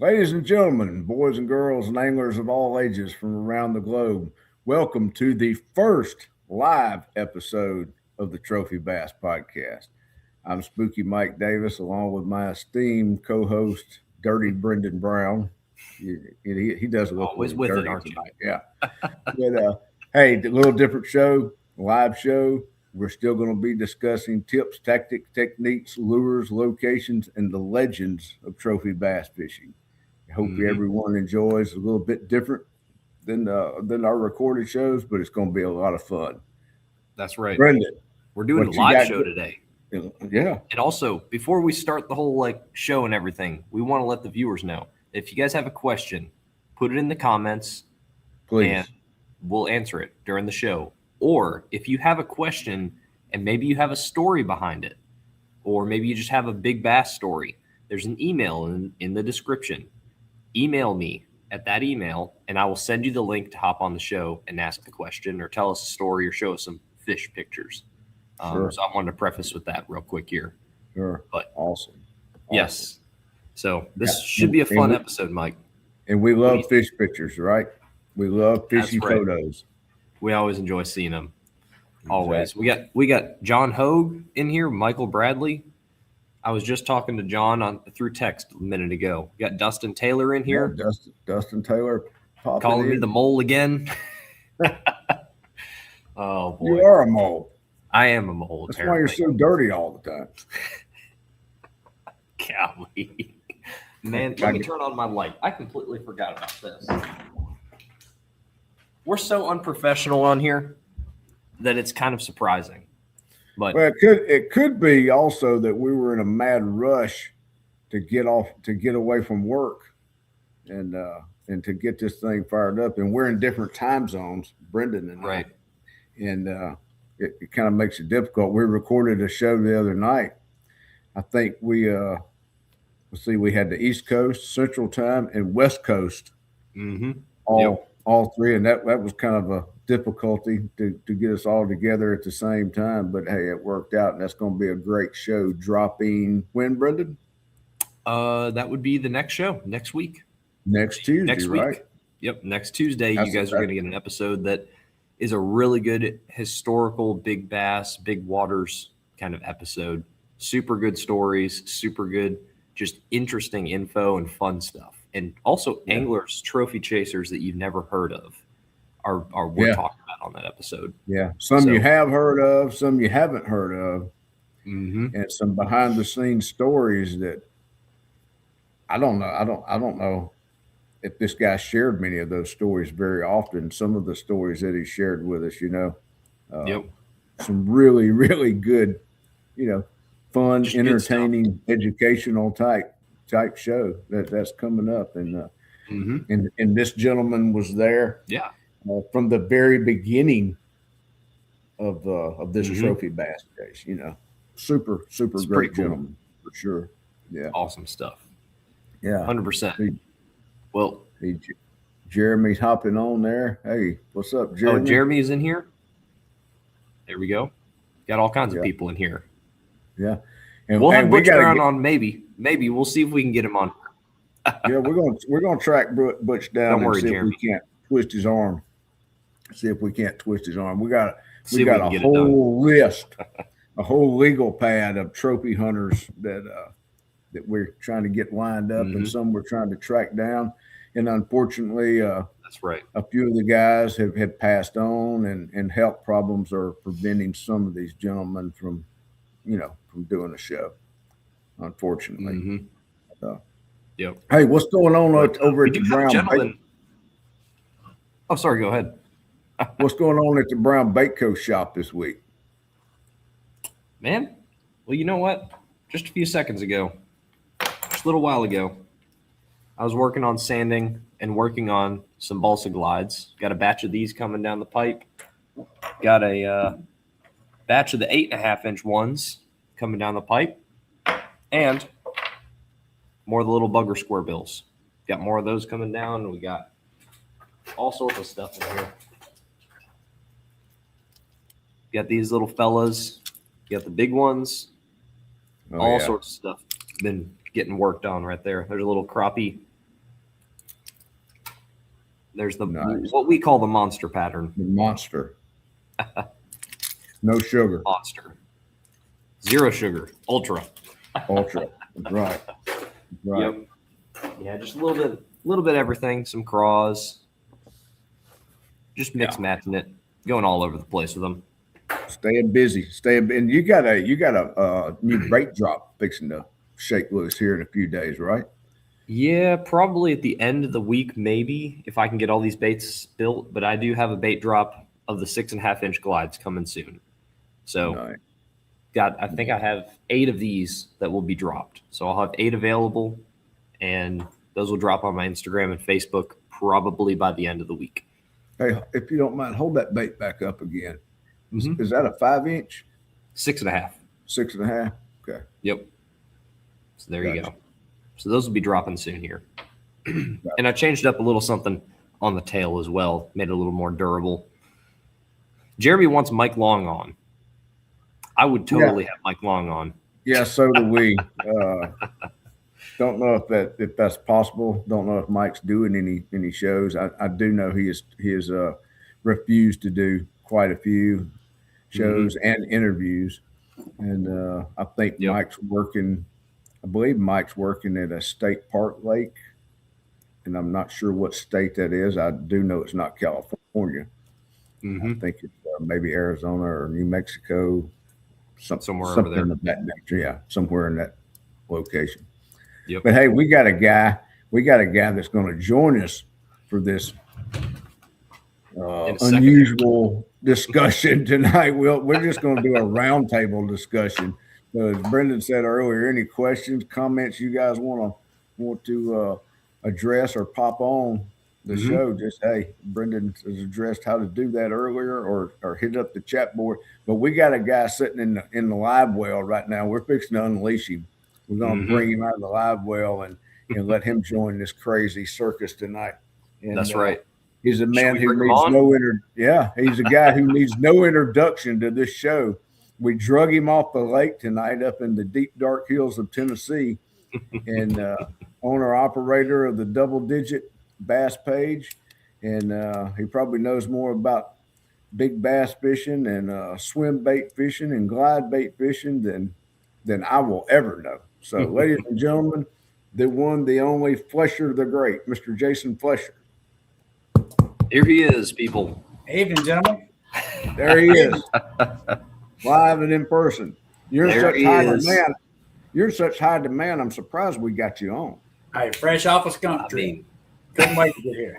Ladies and gentlemen, boys and girls, and anglers of all ages from around the globe, welcome to the first live episode of the Trophy Bass Podcast. I'm Spooky Mike Davis, along with my esteemed co-host, Dirty Brendan Brown. He does look always a little with it, dirty aren't you? tonight, yeah. But hey, a little different show, live show. We're still going to be discussing tips, tactics, techniques, lures, locations, and the legends of trophy bass fishing. I hope everyone enjoys a little bit different than our recorded shows, but it's going to be a lot of fun. That's right. Brendan, We're doing a what you live got show today. Yeah. And also, before we start the whole show and everything, we want to let the viewers know if you guys have a question, put it in the comments, Please. and we'll answer it during the show. Or if you have a question and maybe you have a story behind it, or maybe you just have a big bass story, there's an email in the description. Email me at that email, and I will send you the link to hop on the show and ask the question or tell us a story or show us some fish pictures. Sure. So I wanted to preface with that real quick here. Sure. But awesome. Yes. So this should be a fun episode, Mike. And we love fish pictures, right? We love fishy photos. We always enjoy seeing them. Always. Exactly. We got John Hogue in here, Michael Bradley. I was just talking to John through text a minute ago. We got Dustin Taylor in here. Yeah, Dustin Taylor calling me the mole again. Oh boy. You are a mole. I am a mole. That's apparently why you're so dirty all the time. Golly. Man, let me turn on my light. I completely forgot about this. We're so unprofessional on here that it's kind of surprising. But well, it could be also that we were in a mad rush to get away from work and to get this thing fired up. And we're in different time zones, Brendan and I. And it kind of makes it difficult. We recorded a show the other night. I think we had the East Coast, Central Time, and West Coast. All three, and that was kind of a difficulty to get us all together at the same time. But hey, it worked out, and that's going to be a great show. Dropping when, Brendan? That would be the next show next week. Next Tuesday, right? Yep, next Tuesday. You guys are going to get an episode that is a really good historical big bass, big waters kind of episode. Super good stories, super good, just interesting info and fun stuff. And also anglers, trophy chasers that you've never heard of are we're talking about on that episode. Yeah. Some you have heard of, some you haven't heard of. And some behind the scenes stories that I don't know if this guy shared many of those stories very often. Some of the stories that he shared with us, some really, really good, fun, just entertaining, educational type show that's coming up. And and this gentleman was there from the very beginning of this trophy bass case. Super great gentleman for sure. Yeah, awesome stuff. Yeah, 100%. Well, Jeremy's hopping on there. Hey, what's up, Jeremy? Oh, Jeremy's in here. There we go. Got all kinds of people in here. Yeah. And we'll have Butch Brown on maybe. We'll see if we can get him on. Yeah, we're gonna track Butch down and see Jeremy. if we can't twist his arm. We got a whole legal pad of trophy hunters that we're trying to get lined up, and some we're trying to track down. And unfortunately, that's right. A few of the guys have passed on, and health problems are preventing some of these gentlemen from doing a show, unfortunately. Yep. Hey, what's going on over at the Brown? Oh, sorry. Go ahead. What's going on at the Bownbaitco shop this week? Man, well, you know what? Just a few seconds ago, just a little while ago, I was working on sanding and working on some balsa glides. Got a batch of these coming down the pipe. Got a batch of the 8.5-inch ones coming down the pipe, and more of the little bugger square bills. Got more of those coming down. We got all sorts of stuff in here. Got these little fellas. You got the big ones. All sorts of stuff been getting worked on right there. There's a little crappie There's the Nice. what we call the monster pattern. The monster. No sugar. Monster. Zero sugar. Ultra. Ultra. Right. Right. Yep. Yeah, just a little bit of everything. Some craws. Just mix matching it. Going all over the place with them. Staying busy. And you got a new bait drop fixing to shake loose here in a few days, right? Yeah, probably at the end of the week, maybe, if I can get all these baits built. But I do have a bait drop of the 6.5-inch glides coming soon. So Nice. I think I have 8 of these that will be dropped. So I'll have 8 available, and those will drop on my Instagram and Facebook probably by the end of the week. Hey, if you don't mind, hold that bait back up again. Mm-hmm. Is that a 5-inch? 6.5. 6.5. Okay. Yep. So there you go. So those will be dropping soon here. And I changed up a little something on the tail as well, made it a little more durable. Jeremy wants Mike Long on. I would totally have Mike Long on. Yeah, so do we. Don't know if that's possible. Don't know if Mike's doing any shows. I do know he has refused to do quite a few shows and interviews, and I think Mike's working. I believe Mike's working at a state park lake, and I'm not sure what state that is. I do know it's not California. I think it's maybe Arizona or New Mexico, somewhere over there. Of that nature. Yeah, somewhere in that location. Yep. But hey, we got a guy that's going to join us for this unusual discussion tonight. We're just going to do a roundtable discussion. As Brendan said earlier, any questions, comments you guys want to address or pop on the show, just hey, Brendan has addressed how to do that earlier, or hit up the chat board. But we got a guy sitting in the live well right now. We're fixing to unleash him. We're going to bring him out of the live well and let him join this crazy circus tonight. And, that's right. He's a man who needs he's a guy who needs no introduction to this show. We drug him off the lake tonight up in the deep, dark hills of Tennessee, and owner operator of the Double Digit Bass page. And he probably knows more about big bass fishing and swim bait fishing and glide bait fishing than I will ever know. So, ladies and gentlemen, the one, the only, Flesher the Great, Mr. Jason Flesher. Here he is, people. Evening, gentlemen. There he is. Live and in person. You're such high demand. I'm surprised we got you on. Hey, fresh off a skunk tree. Couldn't wait to get here.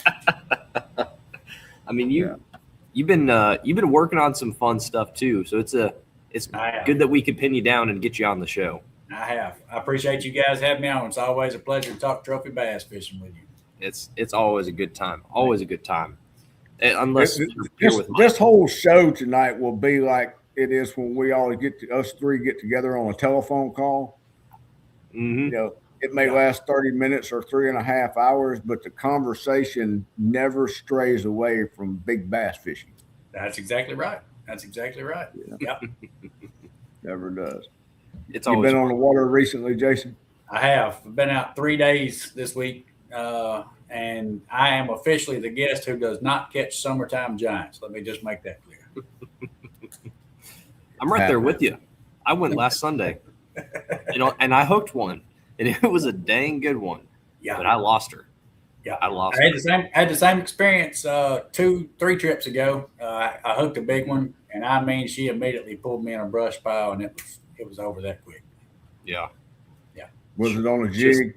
I mean, you've been working on some fun stuff too. So it's good that we could pin you down and get you on the show. I have. I appreciate you guys having me on. It's always a pleasure to talk trophy bass fishing with you. It's always a good time. Always a good time. Unless this whole show tonight will be like it is when we all us three get together on a telephone call. You know, it may last 30 minutes or 3.5 hours, but the conversation never strays away from big bass fishing. That's exactly right. Yep. Never does. You've been on the water recently, Jason? I have. I've been out 3 days this week, and I am officially the guest who does not catch summertime giants. Let me just make that clear. I'm right there with you. I went last Sunday, and I hooked one, and it was a dang good one. Yeah, but I lost her. Yeah, I had the same experience 2-3 trips ago. I hooked a big one, and I mean, she immediately pulled me in a brush pile, and it was over that quick. Yeah. Was it on a jig?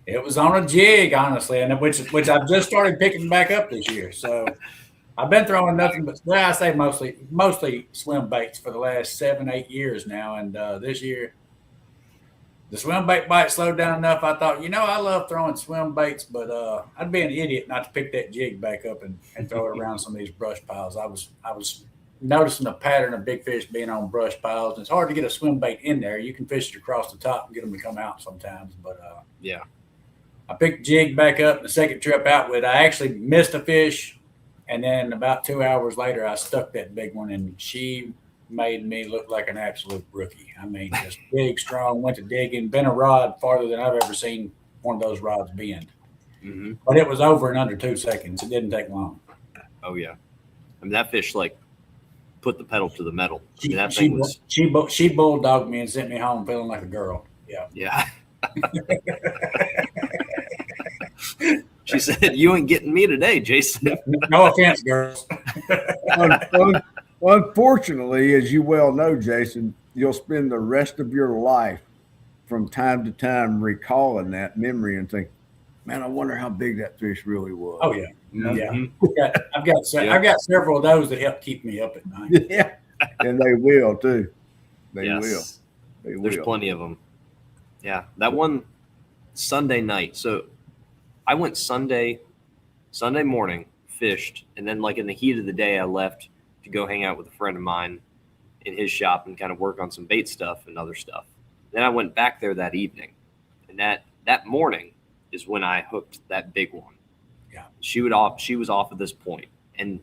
It was on a jig, honestly, and which I've just started picking back up this year. So I've been throwing nothing but, I say mostly swim baits for the last 7-8 years now, and this year the swim bait bite slowed down enough. I thought, I love throwing swim baits, but I'd be an idiot not to pick that jig back up and throw it around some of these brush piles. I was noticing a pattern of big fish being on brush piles. And it's hard to get a swim bait in there. You can fish it across the top and get them to come out sometimes. But I picked the jig back up the second trip out with. I actually missed a fish, and then about 2 hours later, I stuck that big one, and she made me look like an absolute rookie. I mean, just big, strong, went to digging, bent a rod farther than I've ever seen one of those rods bend. but it was over in under 2 seconds. It didn't take long. Oh yeah, I mean that fish like put the pedal to the metal. I She mean, that she thing was she bulldogged me and sent me home feeling like a girl. Yeah. yeah. She said, "You ain't getting me today, Jason." No offense, girls. Unfortunately, as you well know, Jason, you'll spend the rest of your life from time to time recalling that memory and think, man, I wonder how big that fish really was. Oh yeah, yeah. Mhm. I've got several of those that help keep me up at night. Yeah, and they will too. They Yes. will. They There's will. plenty of them. Yeah, that one Sunday night. So I went Sunday morning, fished, and then like in the heat of the day, I left to go hang out with a friend of mine in his shop and kind of work on some bait stuff and other stuff. Then I went back there that evening, and that morning is when I hooked that big one. Yeah, she was off at this point, and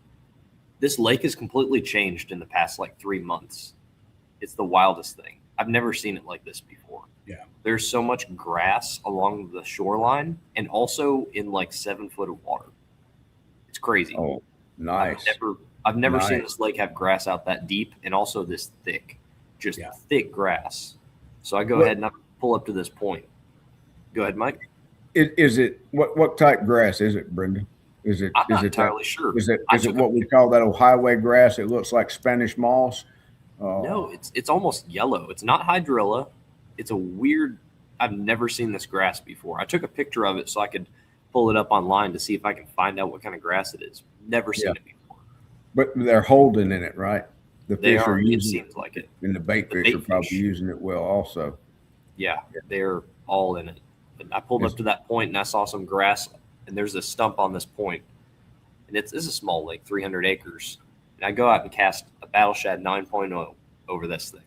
this lake has completely changed in the past like 3 months. It's the wildest thing. I've never seen it like this before. yeah. There's so much grass along the shoreline and also in like 7 foot of water. It's crazy. Oh, nice. I've never seen Nice. this lake have grass out that deep and also this thick, just Yeah. thick grass. So I go ahead and I pull up to this point. Go ahead, Mike. Is it what type grass is it, Brendan? Is it I'm not is it entirely sure. is it I is it took what we call that old highway grass? It looks like Spanish moss. No, it's almost yellow. It's not hydrilla. It's a weird. I've never seen this grass before. I took a picture of it so I could pull it up online to see if I can find out what kind of grass it is. Never seen it before. But they're holding in it, right? The They fish are. are It using it, seems like it. and the bait The fish bait are probably fish. using it well also. Yeah, they're all in it. But I pulled up to that point and I saw some grass, and there's a stump on this point, and it's a small lake, 300 acres. And I go out and cast a Battle Shad 9.0 over this thing,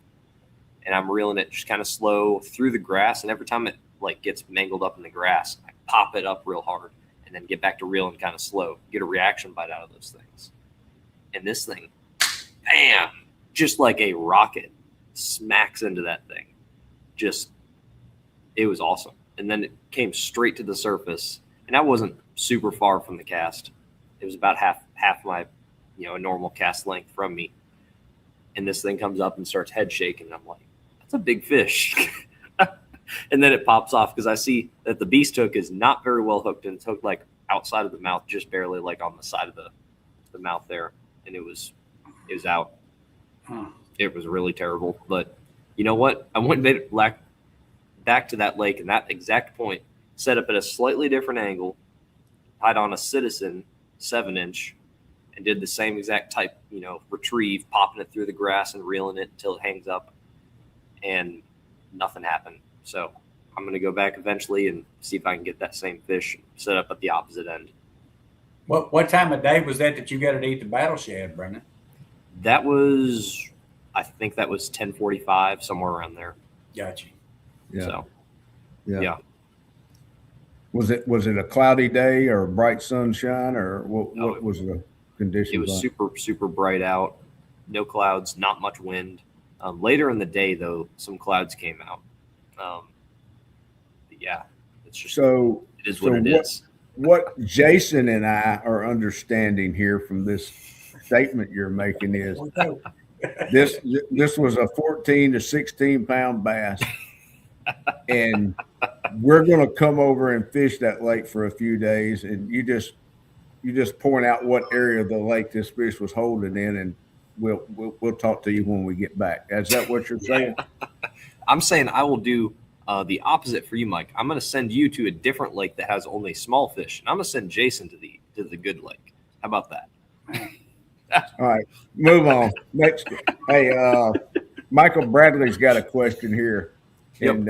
and I'm reeling it just kind of slow through the grass. And every time it like gets mangled up in the grass, I pop it up real hard, and then get back to reeling kind of slow, get a reaction bite out of those things. And this thing, bam, just like a rocket, smacks into that thing. Just, it was awesome. And then it came straight to the surface, and I wasn't super far from the cast. It was about half my, a normal cast length from me. And this thing comes up and starts head shaking. And I'm like, that's a big fish. And then it pops off because I see that the beast hook is not very well hooked, and it's hooked like outside of the mouth, just barely like on the side of the mouth there. And it was out. It was really terrible. But you know what? I went back to that lake and that exact point, set up at a slightly different angle, tied on a Citizen 7-inch, and did the same exact type, retrieve, popping it through the grass and reeling it until it hangs up, and nothing happened. So I'm going to go back eventually and see if I can get that same fish set up at the opposite end. What time of day was that you got to eat the Battle Shad, Brendan? I think that was 10:45, somewhere around there. Gotcha. Yeah. So, Yeah. yeah. Was it a cloudy day or bright sunshine, or what was the conditions? It was like? super, super bright out. No clouds, not much wind. Later in the day, though, some clouds came out. But yeah, it's just it is what it is. What Jason and I are understanding here from this statement you're making is this was a 14 to 16 pound bass, and we're going to come over and fish that lake for a few days, and you just point out what area of the lake this fish was holding in, and we'll talk to you when we get back. Is that what you're saying? I'm saying I will do the opposite for you, Mike. I'm going to send you to a different lake that has only small fish, and I'm going to send Jason to the good lake. How about that? All right, move on. Next, hey, Michael Bradley's got a question here, and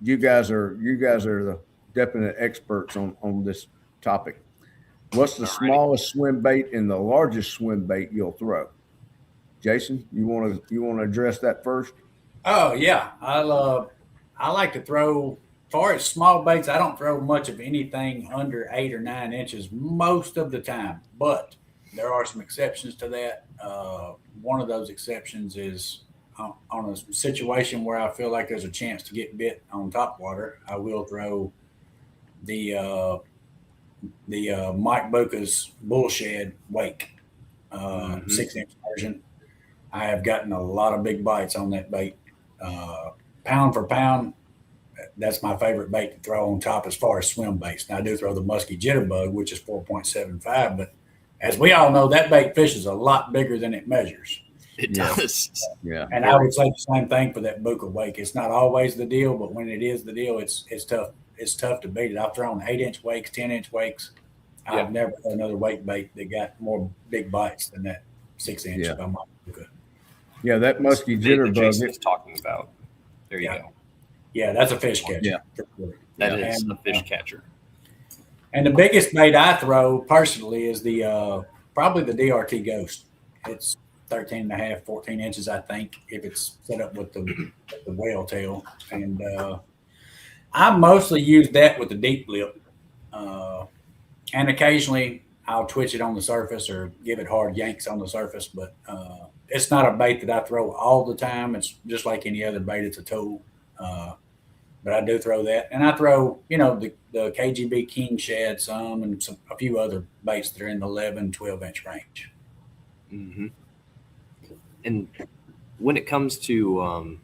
you guys are the definite experts on this topic. What's the smallest swim bait and the largest swim bait you'll throw? Jason, you want to address that first? Oh yeah, I like to throw. As far as small baits, I don't throw much of anything under 8 or 9 inches most of the time, but there are some exceptions to that. One of those exceptions is on a situation where I feel like there's a chance to get bit on top water. I will throw the Mike Buca's bullshed wake, 6-inch version. I have gotten a lot of big bites on that bait. Pound for pound, that's my favorite bait to throw on top as far as swim baits. Now I do throw the musky jitterbug, which is 4.75, but as we all know, that bait fishes a lot bigger than it measures. It does. Yeah. And I would say the same thing for that Buca wake. It's not always the deal, but when it is the deal, it's tough. It's tough to beat it. I've thrown 8-inch wakes, 10-inch wakes. I've never had another wake bait that got more big bites than that 6-inch. Yeah. By my Buca. Yeah, that musky jitterbug. Jason is talking about. There you go. Yeah, that's a fish catcher. Yeah. For sure. That is a fish catcher. And the biggest bait I throw personally is the probably the DRT Ghost. It's 13 and a half, 14 inches, I think, if it's set up with the whale tail. And I mostly use that with the deep lip. And occasionally I'll twitch it on the surface or give it hard yanks on the surface. But it's not a bait that I throw all the time. It's just like any other bait. It's a tool. But I do throw that. And I throw, the KGB King shad some and a few other baits that are in the 11, 12-inch range. Mm-hmm. And when it comes to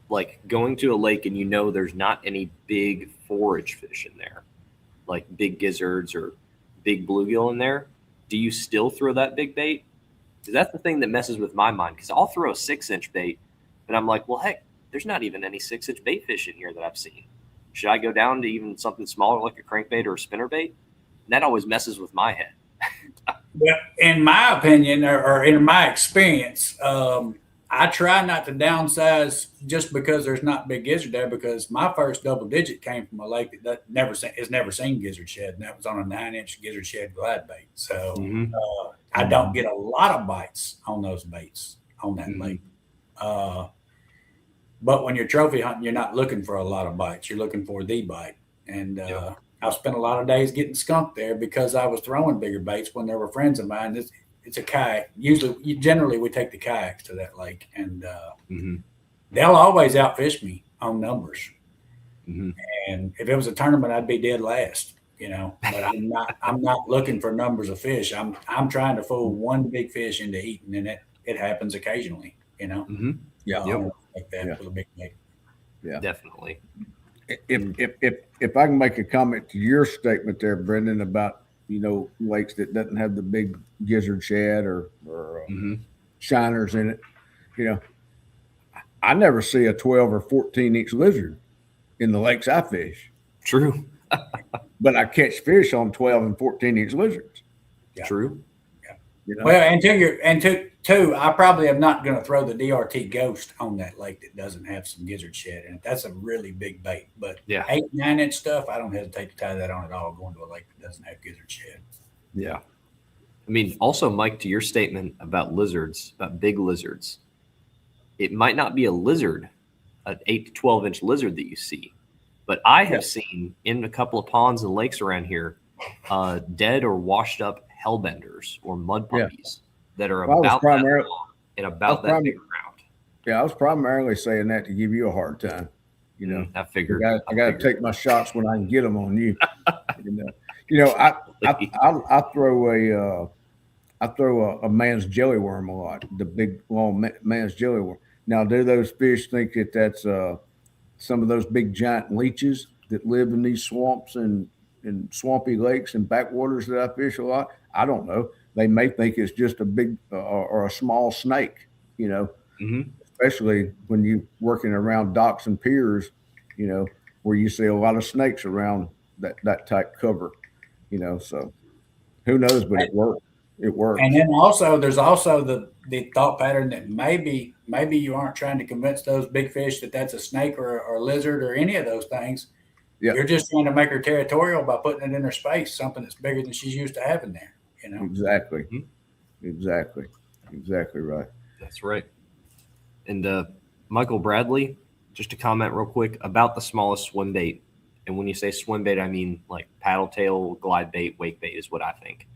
like going to a lake and there's not any big forage fish in there, like big gizzards or big bluegill in there, do you still throw that big bait? Because that's the thing that messes with my mind. Because I'll throw a 6-inch bait, and I'm like, well, heck, there's not even any 6-inch bait fish in here that I've seen. Should I go down to even something smaller like a crankbait or a spinnerbait? And that always messes with my head. Well, in my opinion, or in my experience, I try not to downsize just because there's not big gizzard there. Because my first double digit came from a lake that has never seen gizzard shed, and that was on a 9-inch gizzard shed glide bait. So I don't get a lot of bites on those baits on that lake. But when you're trophy hunting, you're not looking for a lot of bites. You're looking for the bite. And I've spent a lot of days getting skunked there because I was throwing bigger baits when there were friends of mine. It's a kayak. Generally, we take the kayaks to that lake, and they'll always outfish me on numbers. And if it was a tournament, I'd be dead last. But I'm not looking for numbers of fish. I'm trying to fool one big fish into eating, and it happens occasionally. Yeah. Like that with a big bait. Yeah, definitely. If I can make a comment to your statement there, Brendan, about lakes that doesn't have the big gizzard shad or shiners in it, I never see a 12 or 14-inch lizard in the lakes I fish. True. But I catch fish on 12 and 14-inch lizards. Yeah. True. Well, and two, I probably am not going to throw the DRT Ghost on that lake that doesn't have some gizzard shed in it. That's a really big bait. But 8, 9-inch stuff, I don't hesitate to tie that on at all going to a lake that doesn't have gizzard shed. Yeah. I mean, also, Mike, to your statement about lizards, about big lizards, it might not be a lizard, an 8 to 12-inch lizard that you see, but I have seen in a couple of ponds and lakes around here dead or washed up hellbenders or mud puppies that are about that long and about that big around. Yeah, I was primarily saying that to give you a hard time. I figured. I got to take my shots when I can get them on you. I throw a man's jellyworm a lot, the big long man's jellyworm. Now, do those fish think that that's some of those big giant leeches that live in these swamps and in swampy lakes and backwaters that I fish a lot? I don't know. They may think it's just a big or a small snake, especially when you're working around docks and piers, where you see a lot of snakes around that type cover, so who knows, but it works. It works. And then there's also the thought pattern that maybe you aren't trying to convince those big fish that that's a snake or a lizard or any of those things. Yeah. You're just trying to make her territorial by putting it in her space, something that's bigger than she's used to having there. Exactly. Exactly right. That's right. And Michael Bradley, just to comment real quick about the smallest swim bait. And when you say swim bait, I mean like paddle tail, glide bait, wake bait is what I think.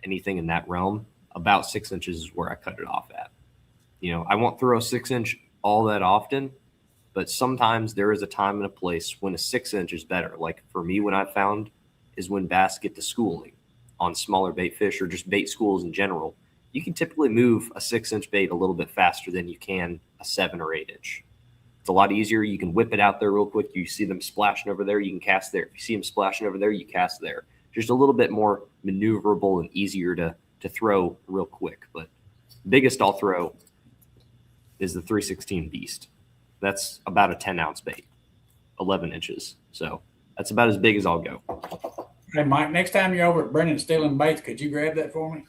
Anything in that realm, about 6 inches is where I cut it off at. I won't throw a 6-inch all that often, but sometimes there is a time and a place when a 6-inch is better. Like for me, when I found is when bass get to schooling on smaller bait fish or just bait schools in general. You can typically move a 6-inch bait a little bit faster than you can a 7 or 8-inch. It's a lot easier. You can whip it out there real quick. You see them splashing over there, you can cast there. If you see them splashing over there, you cast there. Just a little bit more maneuverable and easier to throw real quick. But biggest I'll throw is the 316 Beast. That's about a 10-ounce bait, 11 inches. So that's about as big as I'll go. Hey, Mike, next time you're over at Brennan stealing baits, could you grab that for me?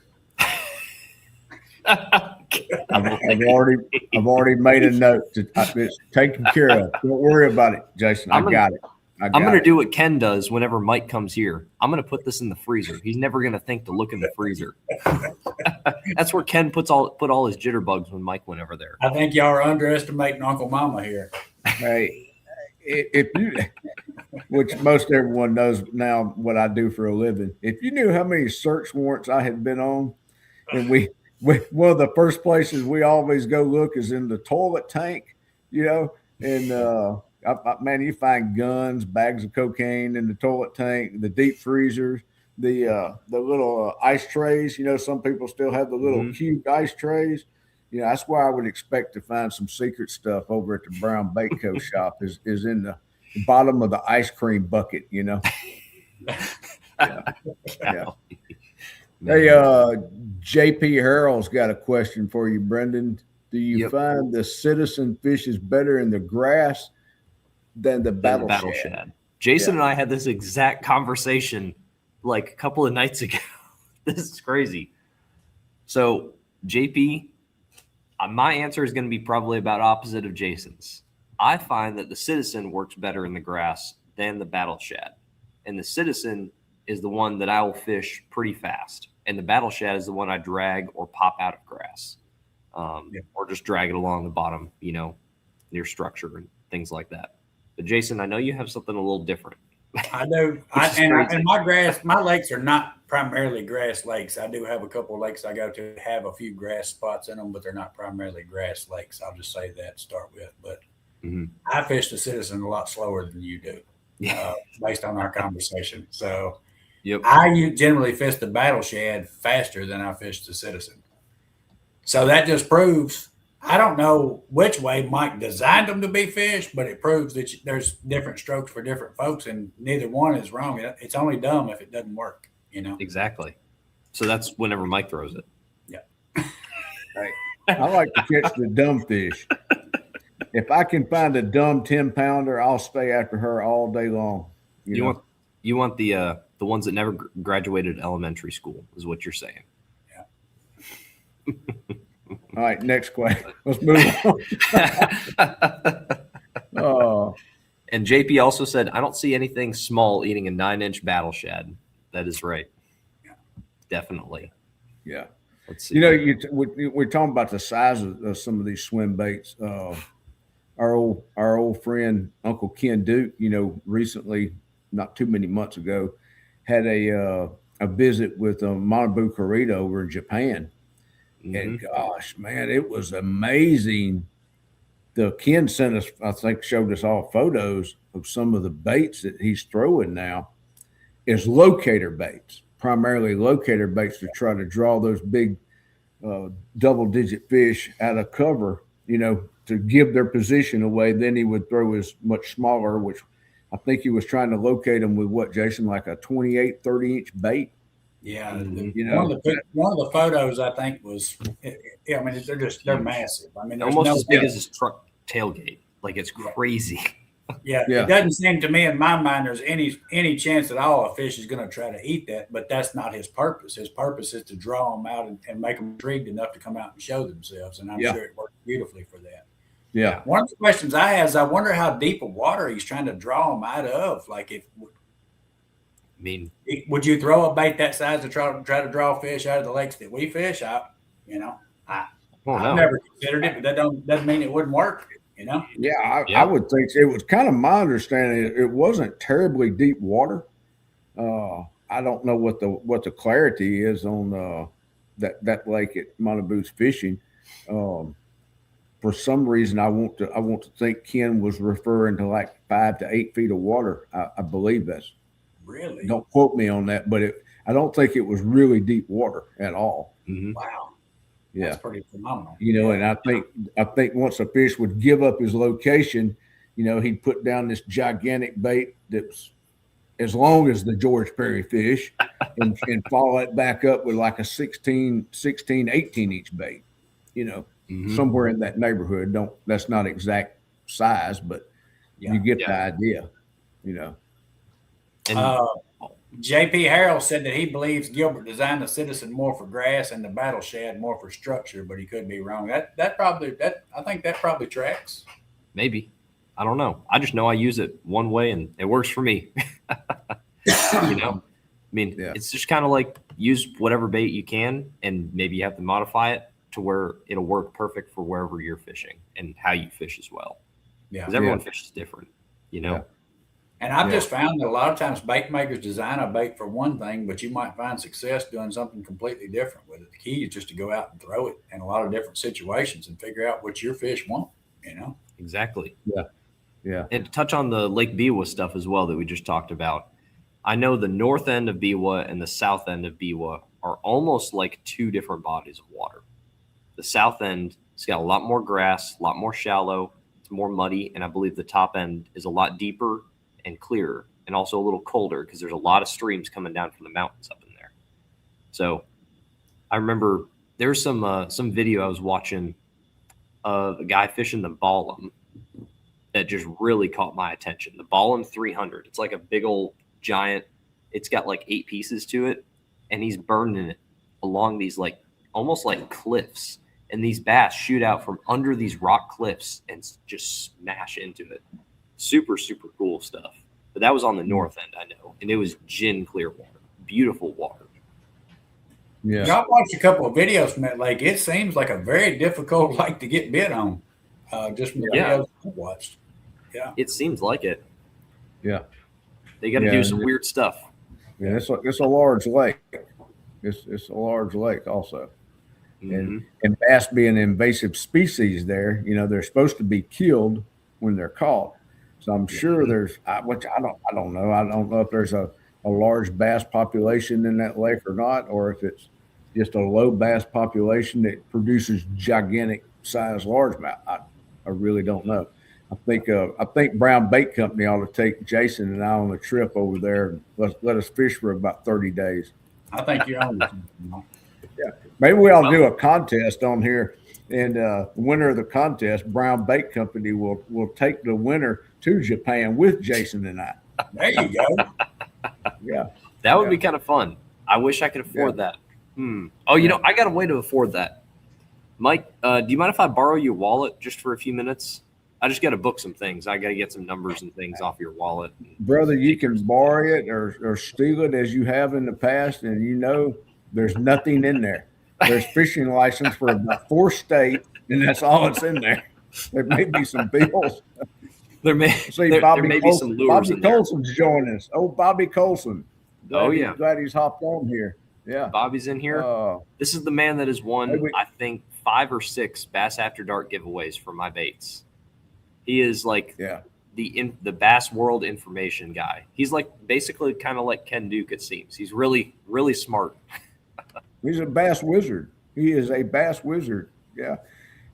I've already made a note. It's taken care of. Don't worry about it, Jason. I got it. I'm going to do what Ken does whenever Mike comes here. I'm going to put this in the freezer. He's never going to think to look in the freezer. That's where Ken put all his jitterbugs when Mike went over there. I think y'all are underestimating Uncle Mama here. Hey, if you, which most everyone knows now what I do for a living. If you knew how many search warrants I had been on, and we one of the first places we always go look is in the toilet tank, and man, you find guns, bags of cocaine in the toilet tank, the deep freezers, the little ice trays. Some people still have the little cubed ice trays. That's where I would expect to find some secret stuff over at the Bownbaitco shop is in the bottom of the ice cream bucket. Yeah. Hey, JP Harrell's got a question for you, Brendan. Do you find the citizen fish is better in the grass than the battle shad? Jason and I had this exact conversation like a couple of nights ago. This is crazy. So, JP, my answer is going to be probably about opposite of Jason's. I find that the citizen works better in the grass than the battle shad. And the citizen is the one that I will fish pretty fast. And the battle shad is the one I drag or pop out of grass, or just drag it along the bottom, near structure and things like that. But Jason, I know you have something a little different. I do. And my lakes are not primarily grass lakes. I do have a couple of lakes I go to have a few grass spots in them, but they're not primarily grass lakes. I'll just say that to start with. But I fish the citizen a lot slower than you do, based on our conversation. So I generally fish the battle shad faster than I fish the citizen. So that just proves, I don't know which way Mike designed them to be fished, but it proves that there's different strokes for different folks, and neither one is wrong. It's only dumb if it doesn't work, Exactly. So that's whenever Mike throws it. Yeah. Right. I like to catch the dumb fish. If I can find a dumb 10-pounder, I'll stay after her all day long. You want the ones that never graduated elementary school is what you're saying. Yeah. All right, next question. Let's move on. And JP also said, I don't see anything small eating a 9-inch battle shad. That is right. Yeah. Definitely. Yeah. Let's see. We're talking about the size of some of these swim baits. Our old friend Uncle Ken Duke, recently, not too many months ago, had a visit with Manabu Kurita over in Japan. And gosh, man, it was amazing. The Ken sent us, I think, showed us all photos of some of the baits that he's throwing now is locator baits, primarily locator baits to try to draw those big double-digit fish out of cover, to give their position away. Then he would throw his much smaller, which I think he was trying to locate them with what, Jason, like a 28, 30-inch bait? Yeah, one of the photos I think was, they're massive. I mean, almost as big as his truck tailgate. Like, it's crazy. Yeah, it doesn't seem to me in my mind there's any chance at all a fish is going to try to eat that, but that's not his purpose. His purpose is to draw them out and make them intrigued enough to come out and show themselves, and I'm sure it worked beautifully for that. Yeah. One of the questions I have is I wonder how deep of water he's trying to draw them out of. Like, would you throw a bait that size to try to draw fish out of the lakes that we fish? I've never considered it, but that doesn't mean it wouldn't work. Yeah, I would think it was kind of my understanding. It wasn't terribly deep water. I don't know what the clarity is on that lake at Manabu's fishing. For some reason, I want to think Ken was referring to like 5 to 8 feet of water. I believe that's Really? Don't quote me on that, but I don't think it was really deep water at all. Mm-hmm. Wow. Yeah. That's pretty phenomenal. And I think once a fish would give up his location, he'd put down this gigantic bait that's as long as the George Perry fish and follow it back up with like a 16, 18 inch bait, somewhere in that neighborhood. That's not exact size, but you get the idea, And J.P. Harrell said that he believes Gilbert designed the Citizen more for grass and the Battle Shad more for structure, but he could be wrong. I think that probably tracks. maybe. I don't know. I just know I use it one way and it works for me. It's just kind of like use whatever bait you can, and maybe you have to modify it to where it'll work perfect for wherever you're fishing and how you fish as well. Yeah. Because everyone fishes different, And I've just found that a lot of times bait makers design a bait for one thing, but you might find success doing something completely different with it. The key is just to go out and throw it in a lot of different situations and figure out what your fish want, Exactly. Yeah. And to touch on the Lake Biwa stuff as well that we just talked about, I know the north end of Biwa and the south end of Biwa are almost like two different bodies of water. The south end has got a lot more grass, a lot more shallow, it's more muddy, and I believe the top end is a lot deeper and clearer, and also a little colder because there's a lot of streams coming down from the mountains up in there. So I remember there's some video I was watching of a guy fishing the Ballum that just really caught my attention. The Ballum 300. It's like a big old giant. It's got like 8 pieces to it, and he's burning it along these like almost like cliffs. And these bass shoot out from under these rock cliffs and just smash into it. Super, super cool stuff. But that was on the north end, I know. And it was gin clear water. Beautiful water. Yeah. I've watched a couple of videos from that lake. It seems like a very difficult lake to get bit on. Just from the videos I've watched. Yeah. It seems like it. Yeah. They got to do some weird stuff. Yeah, it's a large lake. It's a large lake also. And bass being an invasive species there, they're supposed to be killed when they're caught. So I'm sure there's, which I don't know. I don't know if there's a large bass population in that lake or not, or if it's just a low bass population that produces gigantic size largemouth. I really don't know. I think Bownbaitco Company ought to take Jason and I on a trip over there and let us fish for about 30 days. I think you're on. Yeah, maybe we ought to do a contest on here, and the winner of the contest, Bownbaitco Company, will take the winner to Japan with Jason and I. There you go. Yeah, that would be kind of fun. I wish I could afford that. Oh, I got a way to afford that. Mike, do you mind if I borrow your wallet just for a few minutes? I just got to book some things. I got to get some numbers and things off your wallet. Brother, you can borrow it or steal it as you have in the past, and there's nothing in there. There's fishing license for about 4 states, and that's all that's in there. There may be some bills. There may be some lures Bobby in there. Colson's joining us. Oh, Bobby Colson. Glad he's hopped on here. Yeah. Bobby's in here. This is the man that has won, I think, 5 or 6 Bass After Dark giveaways for my baits. He is like the Bass World information guy. He's like basically kind of like Ken Duke, it seems. He's really, really smart. He's a bass wizard. He is a bass wizard. Yeah.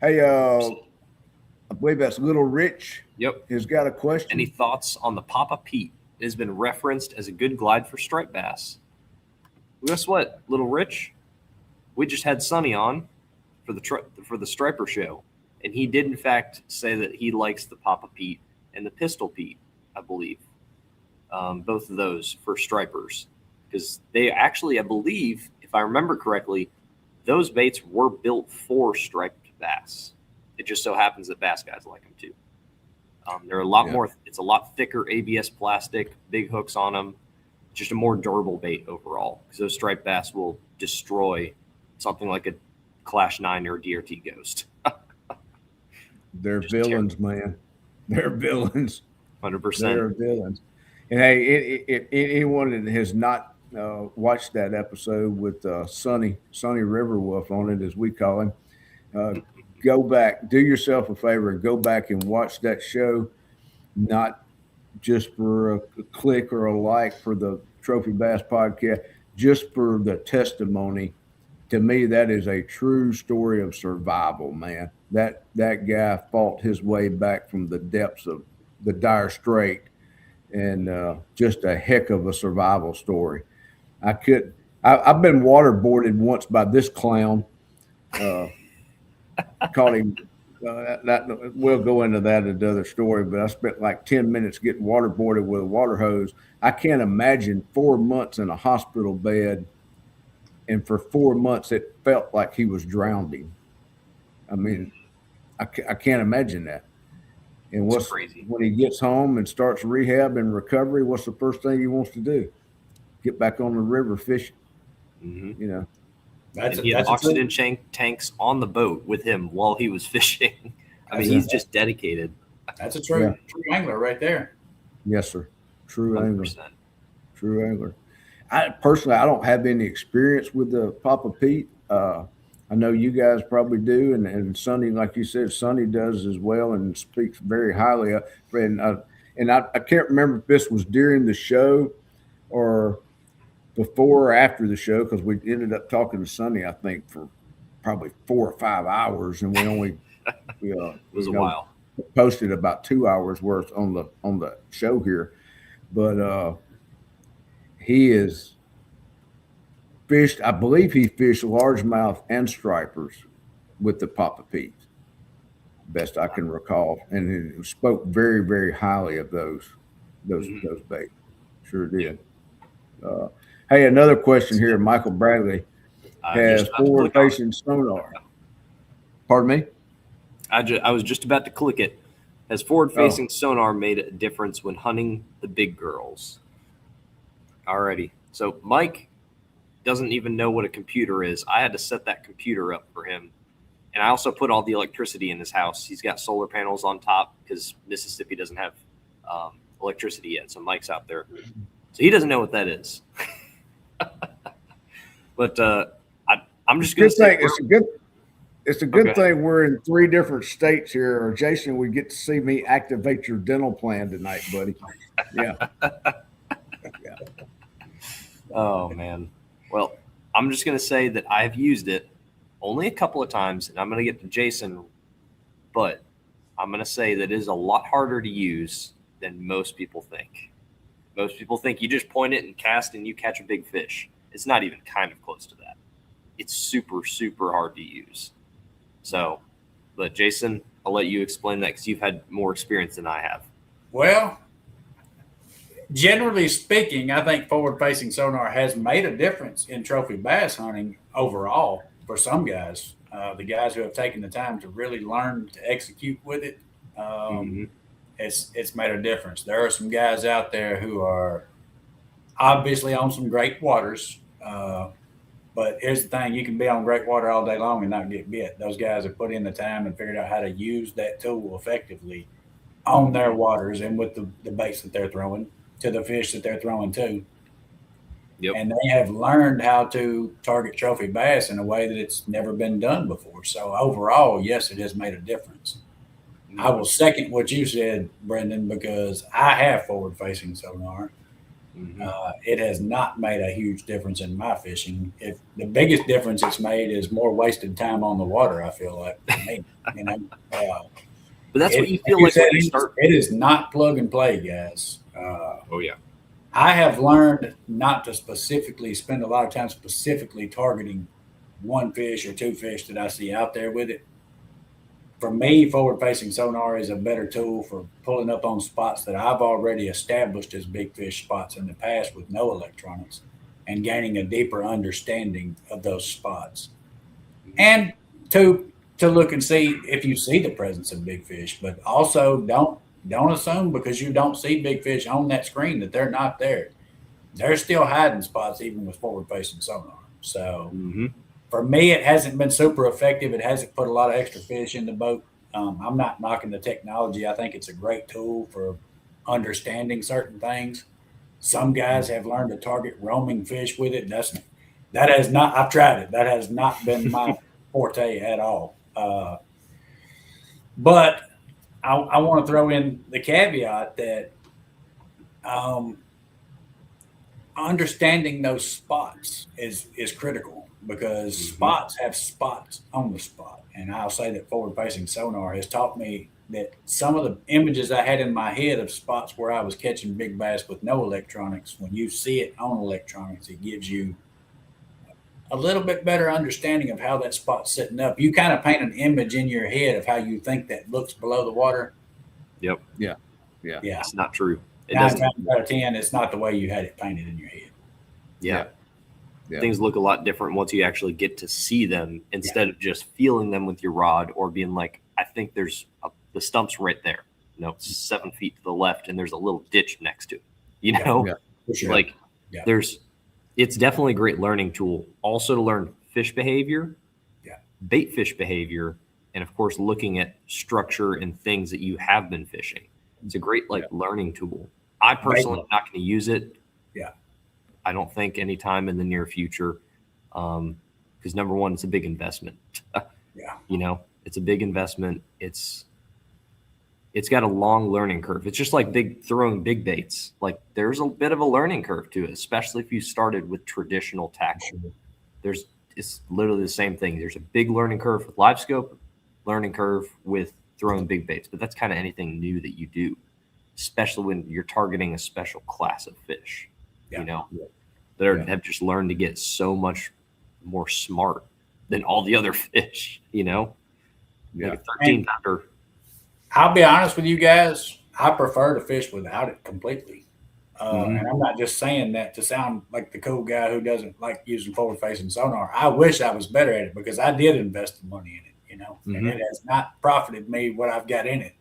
Hey, I believe that's Little Rich. Yep. Has got a question. Any thoughts on the Papa Pete? It has been referenced as a good glide for striped bass. Well, guess what, Little Rich? We just had Sonny on for the Striper show. And he did, in fact, say that he likes the Papa Pete and the Pistol Pete, I believe. Both of those for stripers. Because they actually, I believe, if I remember correctly, those baits were built for striped bass. It just so happens that bass guys like them too. They're a lot more, it's a lot thicker ABS plastic, big hooks on them. Just a more durable bait overall. Because those striped bass will destroy something like a Clash 9 or a DRT Ghost. They're villains, man. They're villains. 100%. They're villains. And hey, if anyone that has not watched that episode with Sonny Riverwolf on it, as we call him, go back, do yourself a favor, and go back and watch that show. Not just for a click or a like for the Trophy Bass podcast, just for the testimony. To me, that is a true story of survival, man. That guy fought his way back from the depths of the dire strait, and just a heck of a survival story. I could. I've been waterboarded once by this clown. Uh, Caught him. We'll go into that another story. But I spent like 10 minutes getting waterboarded with a water hose. I can't imagine 4 months in a hospital bed, and for 4 months it felt like he was drowning. I mean, I can't imagine that. And what's crazy when he gets home and starts rehab and recovery? What's the first thing he wants to do? Get back on the river fishing. Mm-hmm. You know, he had oxygen tanks on the boat with him while he was fishing. I mean, he's just dedicated. That's a true angler right there. Yes, sir. True 100%. Angler. True angler. I personally, I don't have any experience with the Papa Pete. I know you guys probably do, and Sonny, like you said, Sonny does as well, and speaks very highly of. And I can't remember if this was during the show or before or after the show, because we ended up talking to Sonny, I think, for probably 4 or 5 hours, and we only it was a while. Posted about 2 hours worth on the show here, but he is fished. I believe he fished largemouth and stripers with the Papa Pete, best I can recall, and he spoke very, very highly of those baits. Sure did. Hey, another question here. Michael Bradley has forward-facing sonar. Pardon me? I was just about to click it. Has forward-facing sonar made a difference when hunting the big girls? Alrighty. So Mike doesn't even know what a computer is. I had to set that computer up for him. And I also put all the electricity in his house. He's got solar panels on top because Mississippi doesn't have electricity yet. So Mike's out there. So he doesn't know what that is. But I'm just going to say it's a good thing we're in 3 different states here, or Jason would get to see me activate your dental plan tonight, buddy. Yeah. Yeah. Oh man. Well, I'm just going to say that I've used it only a couple of times, and I'm going to get to Jason, but I'm going to say that it is a lot harder to use than most people think. Most people think you just point it and cast and you catch a big fish. It's not even kind of close to that. It's super, super hard to use. So, but Jason, I'll let you explain that because you've had more experience than I have. Well, generally speaking, I think forward-facing sonar has made a difference in trophy bass hunting overall for some guys. The guys who have taken the time to really learn to execute with it, it's made a difference. There are some guys out there who are obviously on some great waters, but here's the thing: you can be on great water all day long and not get bit. Those guys have put in the time and figured out how to use that tool effectively on their waters and with the baits that they're throwing to the fish that they're throwing to. Yep. And they have learned how to target trophy bass in a way that it's never been done before. So overall, yes, it has made a difference. I will second what you said, Brendan, because I have forward-facing sonar. It has not made a huge difference in my fishing. The biggest difference it's made is more wasted time on the water, I feel like, for me. But that's what you feel like when you start. It is not plug and play, guys. Oh, yeah. I have learned not to specifically spend a lot of time specifically targeting one fish or 2 fish that I see out there with it. For me, forward-facing sonar is a better tool for pulling up on spots that I've already established as big fish spots in the past with no electronics and gaining a deeper understanding of those spots. And to look and see if you see the presence of big fish, but also don't assume because you don't see big fish on that screen that they're not there. They're still hiding spots even with forward-facing sonar. So for me, it hasn't been super effective. It hasn't put a lot of extra fish in the boat. I'm not knocking the technology. I think it's a great tool for understanding certain things. Some guys have learned to target roaming fish with it. That has not. I've tried it. That has not been my forte at all. But I want to throw in the caveat that Um, Understanding those spots is critical because spots have spots on the spot. And I'll say that forward facing sonar has taught me that some of the images I had in my head of spots where I was catching big bass with no electronics, when you see it on electronics, it gives you a little bit better understanding of how that spot's setting up. You kind of paint an image in your head of how you think that looks below the water. Yep. Yeah. It's not true. It Nine doesn't. times out of 10, it's not the way you had it painted in your head. Yeah. Yeah. Things look a lot different once you actually get to see them instead of just feeling them with your rod or being like, I think the stump's right there. No, it's 7 feet to the left and there's a little ditch next to it. You know, For sure. like it's definitely a great learning tool. Also to learn fish behavior, bait fish behavior, and of course, looking at structure and things that you have been fishing. It's a great learning tool. I personally am not going to use it. Yeah. I don't think anytime in the near future. Because number one, it's a big investment. You know, it's a big investment. It's got a long learning curve. It's just like throwing big baits. Like there's a bit of a learning curve to it, especially if you started with traditional tackle. It's literally the same thing. There's a big learning curve with live scope, learning curve with throwing big baits, but that's kind of anything new that you do, especially when you're targeting a special class of fish, you know, that have just learned to get so much more smart than all the other fish, you know, like a 13 pounder. I'll be honest with you guys. I prefer to fish without it completely. And I'm not just saying that to sound like the cool guy who doesn't like using forward facing sonar. I wish I was better at it because I did invest the money in it, you know, and it has not profited me what I've got in it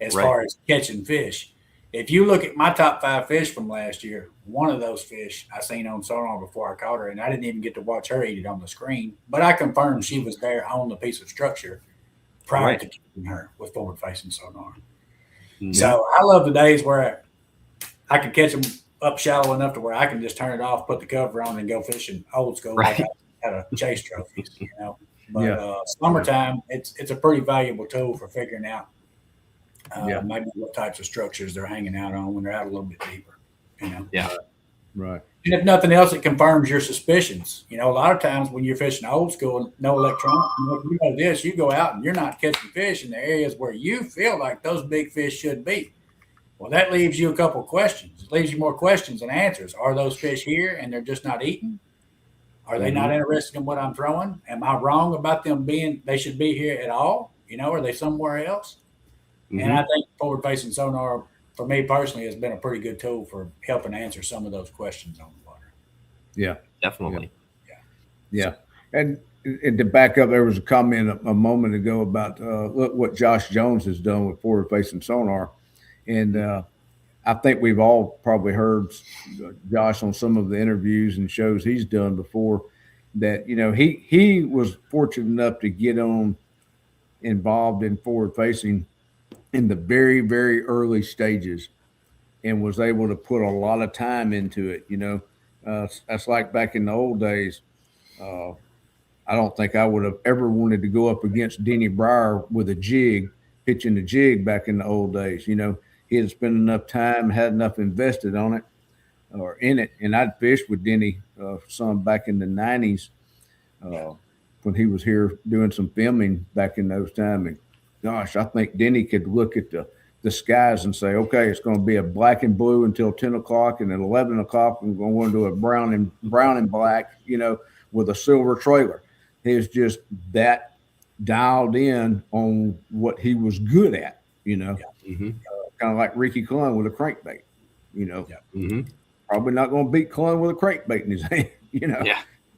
as far as catching fish. If you look at my top 5 fish from last year, one of those fish I seen on sonar before I caught her, and I didn't even get to watch her eat it on the screen, but I confirmed she was there on the piece of structure prior to catching her with forward facing sonar. So I love the days where I can catch them up shallow enough to where I can just turn it off, put the cover on, and go fishing old school like I had a chase trophies, you know. But summertime, it's a pretty valuable tool for figuring out maybe what types of structures they're hanging out on when they're out a little bit deeper, you know. Right. And if nothing else, it confirms your suspicions. You know, a lot of times when you're fishing old school, no electronics, you know this, you go out and you're not catching fish in the areas where you feel like those big fish should be. Well, that leaves you a couple of questions. It leaves you more questions than answers. Are those fish here and they're just not eating? Are they not interested in what I'm throwing? Am I wrong about them they should be here at all? You know, are they somewhere else? And I think forward facing sonar, for me personally, has been a pretty good tool for helping answer some of those questions on the water. Yeah. Definitely. Yeah. And to back up, there was a comment a moment ago about look what Josh Jones has done with forward facing sonar. And I think we've all probably heard Josh on some of the interviews and shows he's done before that, you know, he was fortunate enough to get involved in forward facing in the very, very early stages and was able to put a lot of time into it. You know, that's like back in the old days. I don't think I would have ever wanted to go up against Denny Breyer with a jig, pitching a jig back in the old days. You know, he had spent enough time, had enough invested on it or in it. And I'd fished with Denny some back in the 90s when he was here doing some filming back in those times. And gosh, I think Denny could look at the skies and say, okay, it's going to be a black and blue until 10 o'clock. And at 11 o'clock, I'm going to do a brown and black, you know, with a silver trailer. He's just that dialed in on what he was good at, you know, kind of like Ricky Clun with a crankbait, you know, probably not going to beat Clun with a crankbait in his hand, you know,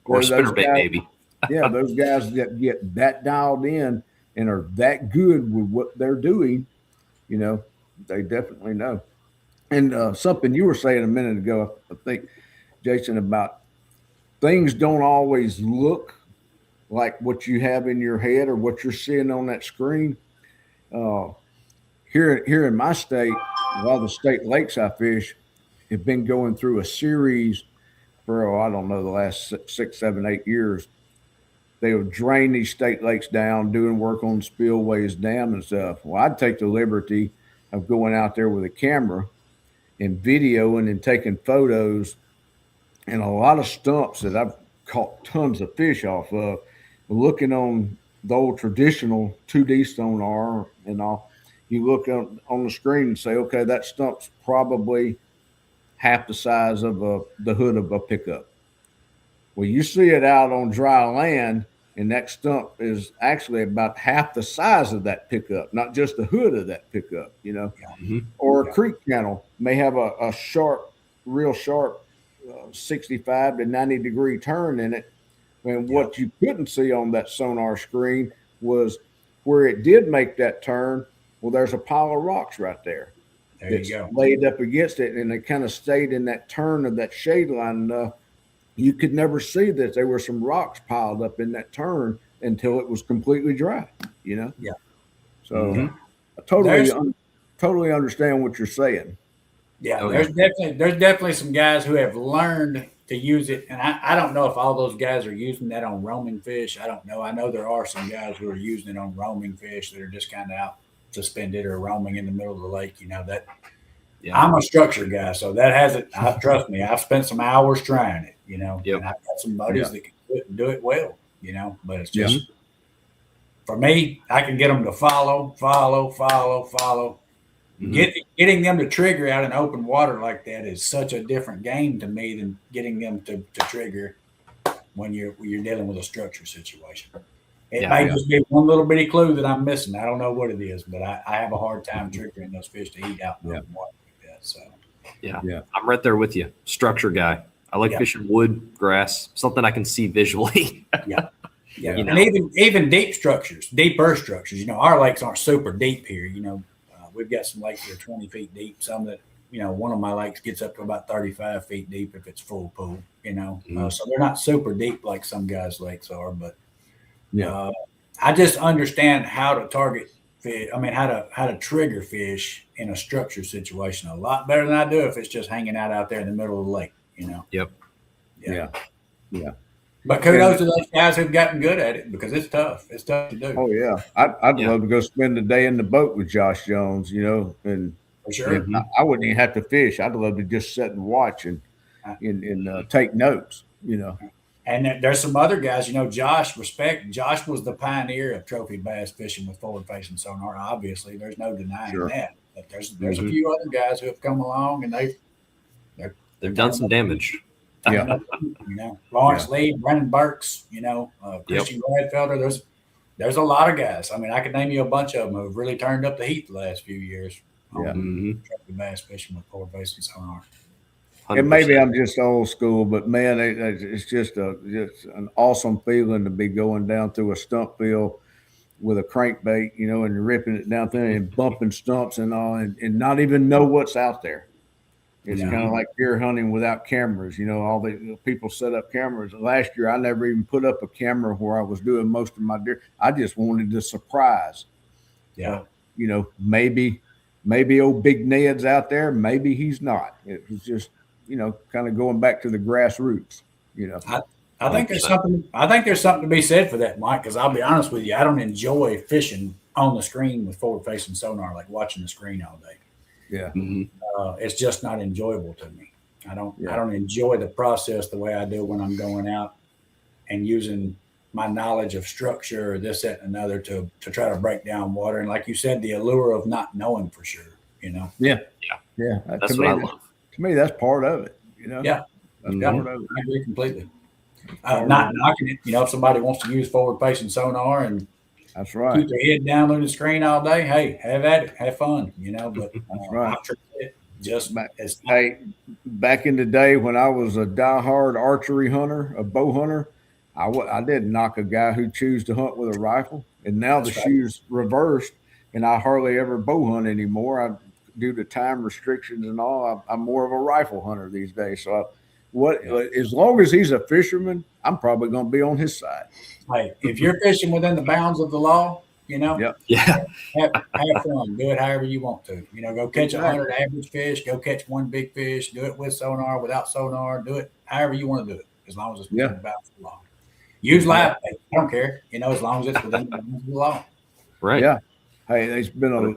or spinnerbait maybe. Those guys that get that dialed in and are that good with what they're doing, you know, they definitely know. And something you were saying a minute ago, I think, Jason, about things don't always look like what you have in your head or what you're seeing on that screen. Here in my state, a lot of the state lakes I fish have been going through a series for, I don't know, the last 6, 7, 8 years. They would drain these state lakes down, doing work on spillways, dam and stuff. Well, I'd take the liberty of going out there with a camera and videoing and taking photos, and a lot of stumps that I've caught tons of fish off of, looking on the old traditional 2D sonar and all. You look on the screen and say, okay, that stump's probably half the size of the hood of a pickup. Well, you see it out on dry land, and that stump is actually about half the size of that pickup, not just the hood of that pickup, Mhm. Or a creek channel may have a sharp, real sharp 65 to 90-degree turn in it. And what you couldn't see on that sonar screen was where it did make that turn. Well, there's a pile of rocks right there. There you go. Laid up against it, and it kind of stayed in that turn of that shade line enough. You could never see that there were some rocks piled up in that turn until it was completely dry, Yeah. So I totally understand what you're saying. Yeah, Oh, there's definitely some guys who have learned to use it, and I don't know if all those guys are using that on roaming fish. I don't know. I know there are some guys who are using it on roaming fish that are just kind of out suspended or roaming in the middle of the lake. That. Yeah. I'm a structure guy, so that hasn't. Trust me, I've spent some hours trying it. And I've got some buddies that can do it well. But it's just for me. I can get them to follow. Mm-hmm. Getting them to trigger out in open water like that is such a different game to me than getting them to trigger when you're dealing with a structure situation. It may just be one little bitty clue that I'm missing. I don't know what it is, but I have a hard time triggering those fish to eat out in open water like that. So yeah, I'm right there with you. Structure guy. I like fishing wood, grass, something I can see visually. Yeah. And even deep structures, deeper structures. Our lakes aren't super deep here. We've got some lakes that are 20 feet deep. Some that, one of my lakes gets up to about 35 feet deep if it's full pool, so they're not super deep like some guys' lakes are. But I just understand how to target fish. I mean, how to trigger fish in a structured situation a lot better than I do if it's just hanging out there in the middle of the lake, Yep. Yeah. But kudos to those guys who've gotten good at it because it's tough. It's tough to do. Oh yeah, I'd love to go spend the day in the boat with Josh Jones, and for sure. I wouldn't even have to fish. I'd love to just sit and watch and take notes, And there's some other guys, Josh was the pioneer of trophy bass fishing with forward-facing sonar. Obviously, there's no denying that. But there's a few other guys who have come along and they've done some damage. Yeah, Lawrence Lee, Brennan Burks, Christian Gradfelder. There's a lot of guys. I mean, I could name you a bunch of them who've really turned up the heat the last few years. Trophy bass fishing with forward-facing sonar. 100%. And maybe I'm just old school, but man, it's just an awesome feeling to be going down through a stump field with a crankbait, and ripping it down there and bumping stumps and all, and not even know what's out there. It's kind of like deer hunting without cameras. All the people set up cameras. Last year, I never even put up a camera where I was doing most of my deer. I just wanted to surprise. Yeah. Maybe old Big Ned's out there. Maybe he's not. It was just, kind of going back to the grassroots. I think there's something. I think there's something to be said for that, Mike. Because I'll be honest with you, I don't enjoy fishing on the screen with forward-facing sonar, like watching the screen all day. Yeah. It's just not enjoyable to me. I don't enjoy the process the way I do when I'm going out and using my knowledge of structure or this, that, and another to try to break down water. And like you said, the allure of not knowing for sure, Yeah. That's what I love. To me, that's part of it, Yeah. That's part of it. I agree completely. Not knocking it. If somebody wants to use forward-facing sonar and that's right, keep their head down on the screen all day, hey, have at it, have fun, But that's right. Hey, back in the day when I was a diehard archery hunter, a bow hunter, I didn't knock a guy who chose to hunt with a rifle. And now the shoe's reversed, and I hardly ever bow hunt anymore. Due to time restrictions and all, I'm more of a rifle hunter these days. So as long as he's a fisherman, I'm probably going to be on his side. Hey, if you're fishing within the bounds of the law, have fun. Do it however you want to. Go catch 100 average fish. Go catch one big fish. Do it with sonar, without sonar. Do it however you want to do it, as long as it's within the bounds of the law. Use live bait. I don't care. As long as it's within the bounds of the law. Right. Yeah. Hey, there's been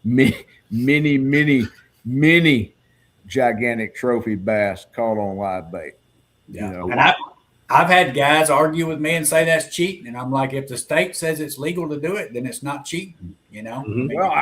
many gigantic trophy bass caught on live bait. Yeah. You know? And I've had guys argue with me and say that's cheating. And I'm like, if the state says it's legal to do it, then it's not cheating, you know? Mhm. Well,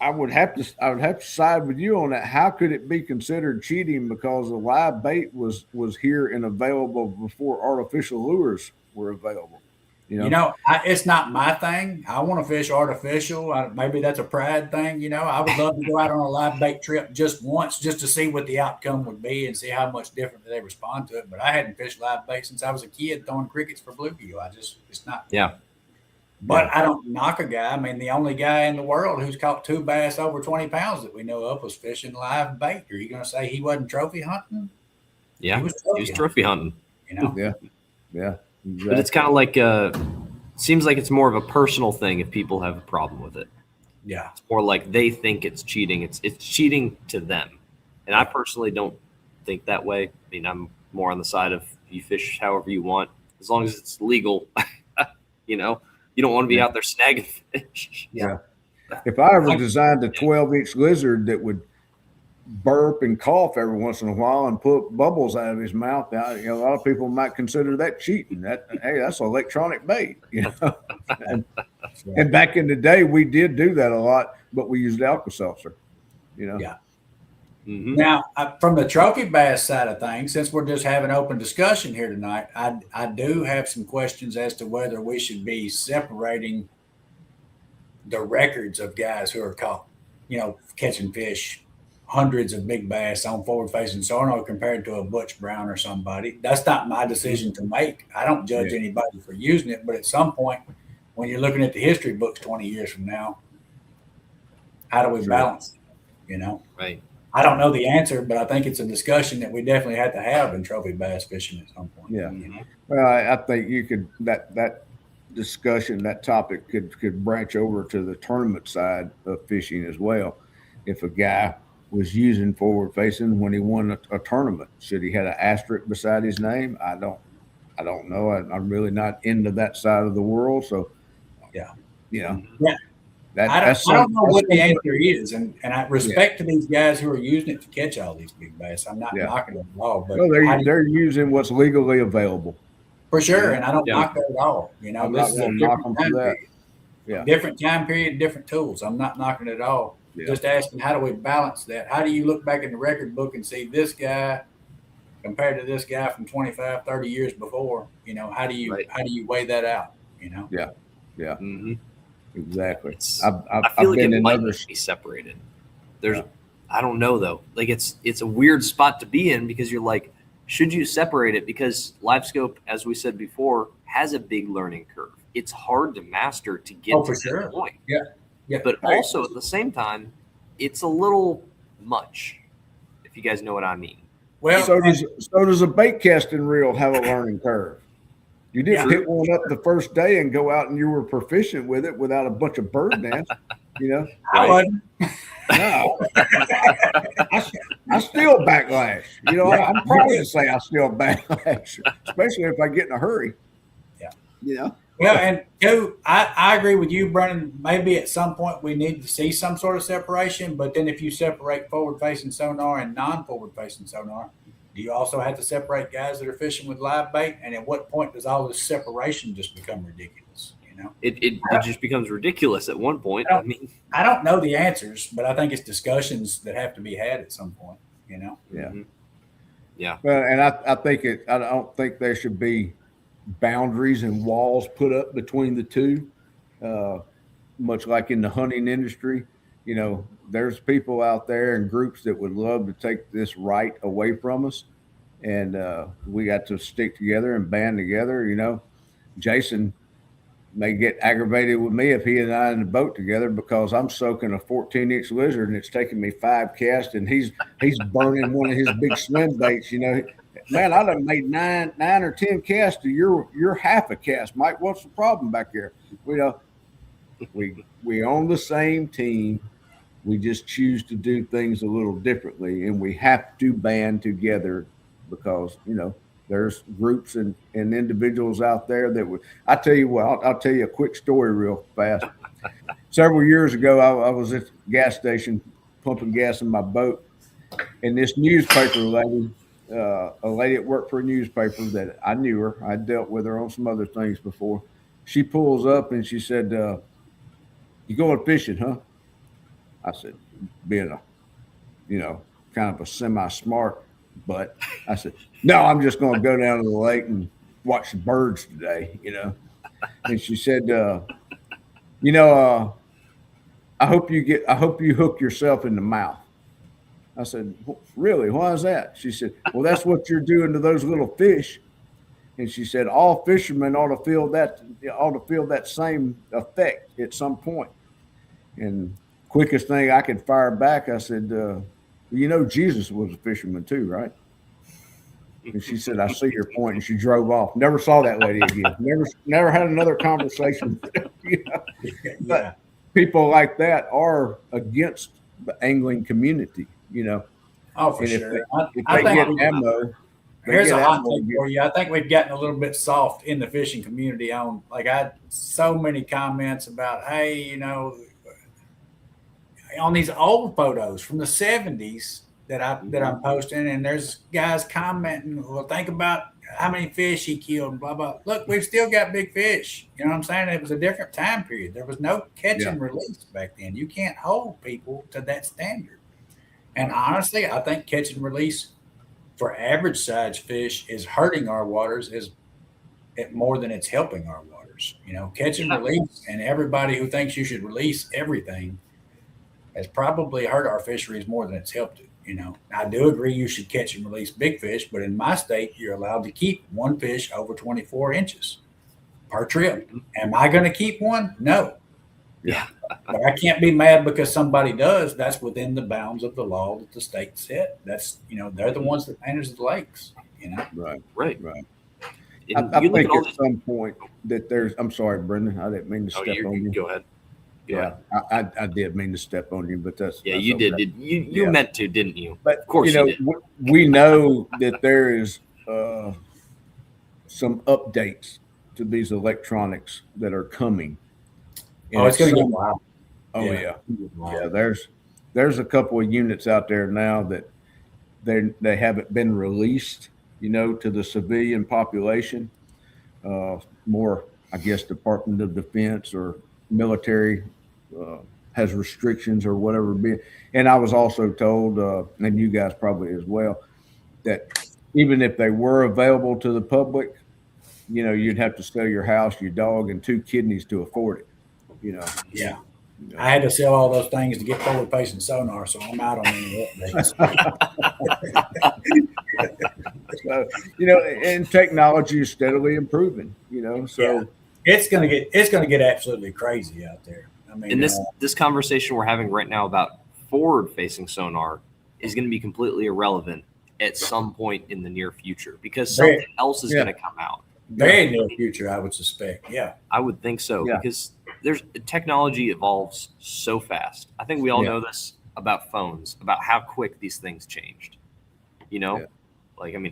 I would have to side with you on that. How could it be considered cheating because the live bait was here and available before artificial lures were available? It's not my thing. I want to fish artificial. Maybe that's a pride thing. I would love to go out on a live bait trip just once, just to see what the outcome would be and see how much different they respond to it. But I hadn't fished live bait since I was a kid throwing crickets for bluegill. It's not. Yeah. But I don't knock a guy. I mean, the only guy in the world who's caught 2 bass over 20 pounds that we know of was fishing live bait. Are you going to say he wasn't trophy hunting? Yeah, he was trophy hunting. Yeah. Exactly. But it's kind of like seems like it's more of a personal thing if people have a problem with it. Yeah. It's more like they think it's cheating. It's cheating to them. And I personally don't think that way. I mean, I'm more on the side of you fish however you want, as long as it's legal. You don't want to be out there snagging fish. Yeah. If I ever designed a 12-inch lizard that would burp and cough every once in a while and put bubbles out of his mouth, a lot of people might consider that cheating. That's electronic bait. And back in the day, we did do that a lot, but we used Alka-Seltzer. Yeah. Mm-hmm. Now, from the trophy bass side of things, since we're just having open discussion here tonight, I do have some questions as to whether we should be separating the records of guys who are caught, catching fish, hundreds of big bass on forward-facing sonar compared to a Butch Brown or somebody. That's not my decision to make. I don't judge anybody for using it, but at some point, when you're looking at the history books 20 years from now, how do we balance it, Right. I don't know the answer, but I think it's a discussion that we definitely have to have in trophy bass fishing at some point. Yeah. Well, I think you could that discussion, that topic could branch over to the tournament side of fishing as well. If a guy was using forward facing when he won a tournament, should he have an asterisk beside his name? I don't know. I'm really not into that side of the world, so Yeah. I don't know what the answer is, and I respect to these guys who are using it to catch all these big bass. I'm not knocking them at all, but they're using what's legally available for sure, and I don't knock that at all. I'm this is a different time period. Yeah, different time period, different tools. I'm not knocking it at all. Yeah. Just asking, how do we balance that? How do you look back in the record book and see this guy compared to this guy from 25, 30 years before? How do you weigh that out? Yeah. Mm-hmm. Exactly. I feel like it might be separated. I don't know though. Like it's a weird spot to be in because you're like, should you separate it? Because live scope, as we said before, has a big learning curve. It's hard to master to get to that point. Yeah. But also at the same time, it's a little much, if you guys know what I mean. Well, so does a bait casting reel have a learning curve? You didn't hit one up the first day and go out and you were proficient with it without a bunch of bird nets, I wasn't. No. I still backlash. I'm proud to say I still backlash, especially if I get in a hurry. Yeah. Well, and two, I agree with you, Brennan. Maybe at some point we need to see some sort of separation, but then if you separate forward-facing sonar and non-forward-facing sonar, do you also have to separate guys that are fishing with live bait? And at what point does all this separation just become ridiculous? It just becomes ridiculous at one point. I don't know the answers, but I think it's discussions that have to be had at some point. Yeah. Mm-hmm. Yeah. Well, and I think I don't think there should be boundaries and walls put up between the two. Much like in the hunting industry, there's people out there and groups that would love to take this right away from us. And we got to stick together and band together. Jason may get aggravated with me if he and I in the boat together because I'm soaking a 14-inch lizard and it's taking me 5 casts and he's burning one of his big swim baits. Man, I done made 9 or 10 casts to your half a cast, Mike. What's the problem back there? We own the same team. We just choose to do things a little differently, and we have to band together because there's groups and individuals out there that would. I tell you what, I'll tell you a quick story real fast. Several years ago, I was at the gas station pumping gas in my boat, and this newspaper lady, a lady that worked for a newspaper that I knew her, I dealt with her on some other things before. She pulls up and she said, "You going fishing, huh?" I said, being a, kind of a semi-smart, but I said, "No, I'm just going to go down to the lake and watch the birds today." And she said, "You know, I hope you hook yourself in the mouth." I said, "Really? Why is that?" She said, "Well, that's what you're doing to those little fish." And she said, "All fishermen ought to feel that same effect at some point." And quickest thing I could fire back, I said, Jesus was a fisherman too, right? And she said, "I see your point," and she drove off. Never saw that lady again. Never had another conversation. But people like that are against the angling community. Oh, for And sure. if they get ammo, here's a hot take for you. I think we've gotten a little bit soft in the fishing community on, like, I had so many comments about, hey, on these old photos from the 70s that I'm posting, and there's guys commenting, well, think about how many fish he killed and blah blah. Look, we've still got big fish. You know what I'm saying? It was a different time period. There was no catch and release back then. You can't hold people to that standard. And honestly, I think catch and release for average size fish is hurting our waters more than it's helping our waters. Catch and release, and everybody who thinks you should release everything has probably hurt our fisheries more than it's helped it. I do agree you should catch and release big fish, but in my state, you're allowed to keep one fish over 24 inches per trip. Am I going to keep one? No. Yeah. But I can't be mad because somebody does. That's within the bounds of the law that the state set. That's, they're the ones that manage the lakes, Right. And I think at some point that I'm sorry, Brendan, I didn't mean to step on you. Go ahead. I did mean to step on you, but that's you okay. did. You meant to, didn't you? But of course, you did. We know that there is some updates to these electronics that are coming. And it's going to get wild. Oh yeah. There's a couple of units out there now that they haven't been released, to the civilian population. More, I guess, Department of Defense or military has restrictions or whatever. And I was also told, and you guys probably as well, that even if they were available to the public, you'd have to sell your house, your dog, and 2 kidneys to afford it. Yeah. I had to sell all those things to get forward facing sonar, so I'm out on any updates. So, and technology is steadily improving, so it's gonna get absolutely crazy out there. I mean, and this conversation we're having right now about forward facing sonar is going to be completely irrelevant at some point in the near future because something else is going to come out. Very near future, I would suspect. Yeah, I would think so because technology evolves so fast. I think we all know this about phones, about how quick these things changed.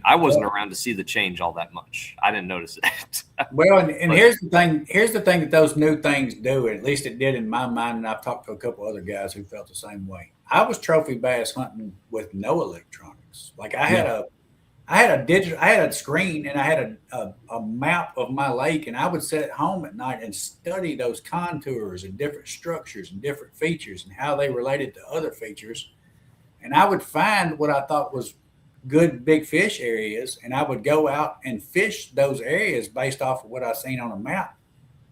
I wasn't around to see the change all that much. I didn't notice it. Well, and here's the thing. Here's the thing that those new things do. At least it did in my mind, and I've talked to a couple other guys who felt the same way. I was trophy bass hunting with no electronics. Like I had a screen and I had a map of my lake, and I would sit at home at night and study those contours and different structures and different features and how they related to other features. And I would find what I thought was good big fish areas, and I would go out and fish those areas based off of what I seen on a map.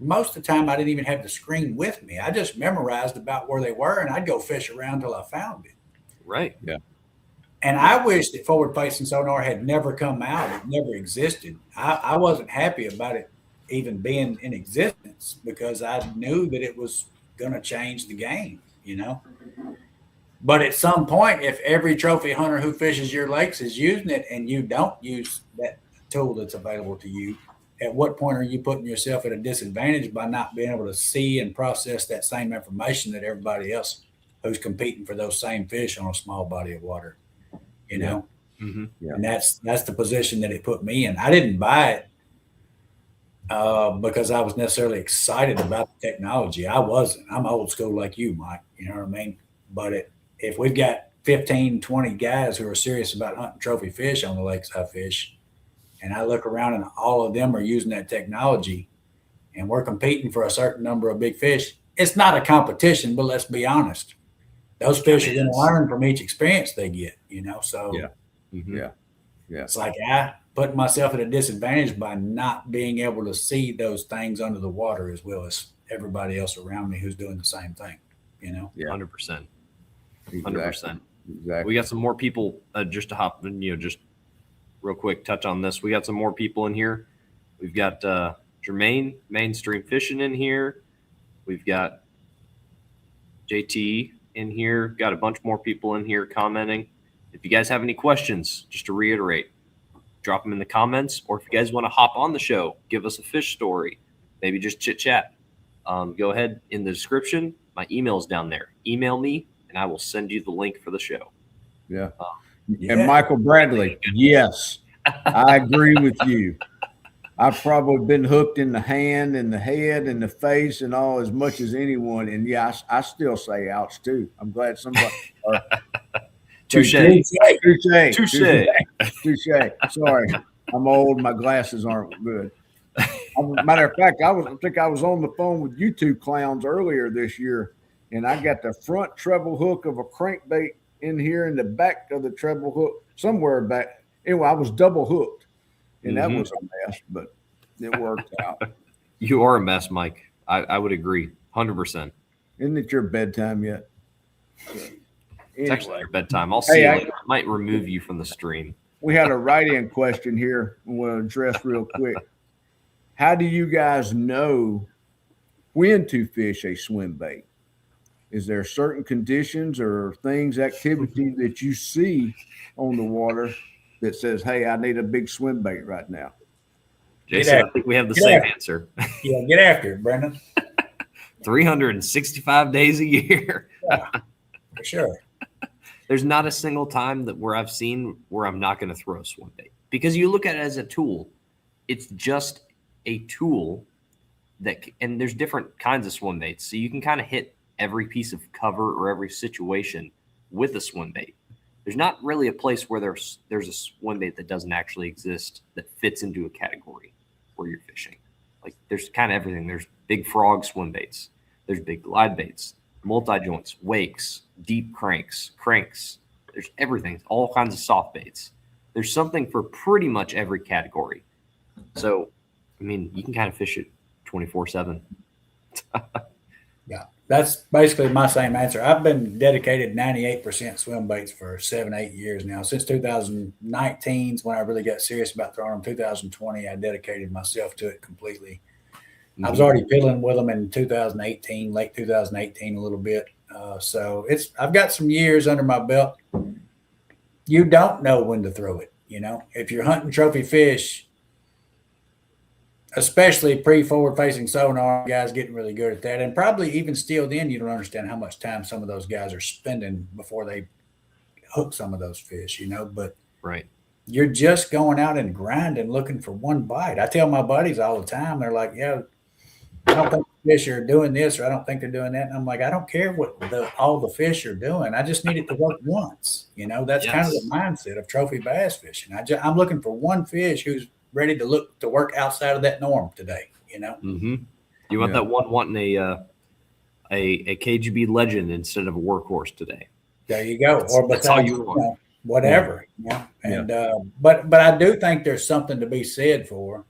Most of the time, I didn't even have the screen with me. I just memorized about where they were, and I'd go fish around till I found it. Right. Yeah. And I wish that forward-facing sonar had never come out. It never existed. I wasn't happy about it even being in existence because I knew that it was going to change the game, But at some point, if every trophy hunter who fishes your lakes is using it and you don't use that tool that's available to you, at what point are you putting yourself at a disadvantage by not being able to see and process that same information that everybody else who's competing for those same fish on a small body of water, Mm-hmm. Yeah. And that's the position that it put me in. I didn't buy it because I was necessarily excited about the technology. I wasn't. I'm old school like you, Mike. You know what I mean? But if we've got 15, 20 guys who are serious about hunting trophy fish on the lakes I fish, and I look around and all of them are using that technology, and we're competing for a certain number of big fish, it's not a competition, but let's be honest. Those fish are going to learn from each experience they get, So Yeah. Yeah. it's like I put myself at a disadvantage by not being able to see those things under the water as well as everybody else around me who's doing the same thing, Yeah. 100%. Exactly. 100%. Exactly. We got some more people just to hop in, just real quick touch on this. We got some more people in here. We've got Jermaine, Mainstream Fishing in here. We've got JT in here. Got a bunch more people in here commenting. If you guys have any questions, just to reiterate, drop them in the comments. Or if you guys want to hop on the show, give us a fish story, maybe just chit chat. Go ahead in the description. My email's down there. Email me, and I will send you the link for the show. Yeah. And Michael Bradley, yes, I agree with you. I've probably been hooked in the hand and the head and the face and all as much as anyone. And yeah, I still say ouch too. I'm glad somebody. Touche. Sorry, I'm old. My glasses aren't good. Matter of fact, I think I was on the phone with you two clowns earlier this year, and I got the front treble hook of a crankbait in here in the back of the treble hook somewhere back. Anyway, I was double hooked, and that was a mess, but it worked out. You are a mess, Mike. I would agree, 100%. Isn't it your bedtime yet? It's actually your bedtime. I'll see you later. I might remove you from the stream. We had a write-in question here we'll address real quick. How do you guys know when to fish a swim bait? Is there certain conditions or things, activity that you see on the water that says, hey, I need a big swim bait right now? Jason, I think we have the same answer. Yeah, get after it, Brendan. 365 days a year. Yeah, for sure. There's not a single time where I've seen where I'm not going to throw a swim bait, because you look at it as a tool. It's just a tool and there's different kinds of swim baits. So you can kind of hit every piece of cover or every situation with a swim bait. There's not really a place where there's a swim bait that doesn't actually exist that fits into a category where you're fishing. Like there's kind of everything. There's big frog swim baits. There's big glide baits, multi-joints, wakes, deep cranks. There's everything, all kinds of soft baits. There's something for pretty much every category. So, I mean, you can kind of fish it 24/7. Yeah, that's basically my same answer. I've been dedicated 98% swim baits for 7-8 years now. Since 2019 is when I really got serious about throwing them. 2020, I dedicated myself to it completely. I was already piddling with them in 2018, late 2018, a little bit. So I've got some years under my belt. You don't know when to throw it. If you're hunting trophy fish, especially pre-forward facing sonar, guys getting really good at that. And probably even still then, you don't understand how much time some of those guys are spending before they hook some of those fish, but right. You're just going out and grinding, looking for one bite. I tell my buddies all the time, they're like, yeah, I don't think the fish are doing this, or I don't think they're doing that. And I'm like, I don't care what all the fish are doing. I just need it to work once. That's kind of the mindset of trophy bass fishing. I'm looking for one fish who's ready to work outside of that norm today. You want that one wanting a KGB legend instead of a workhorse today. There you go. Or that's all you want. Whatever. And but I do think there's something to be said for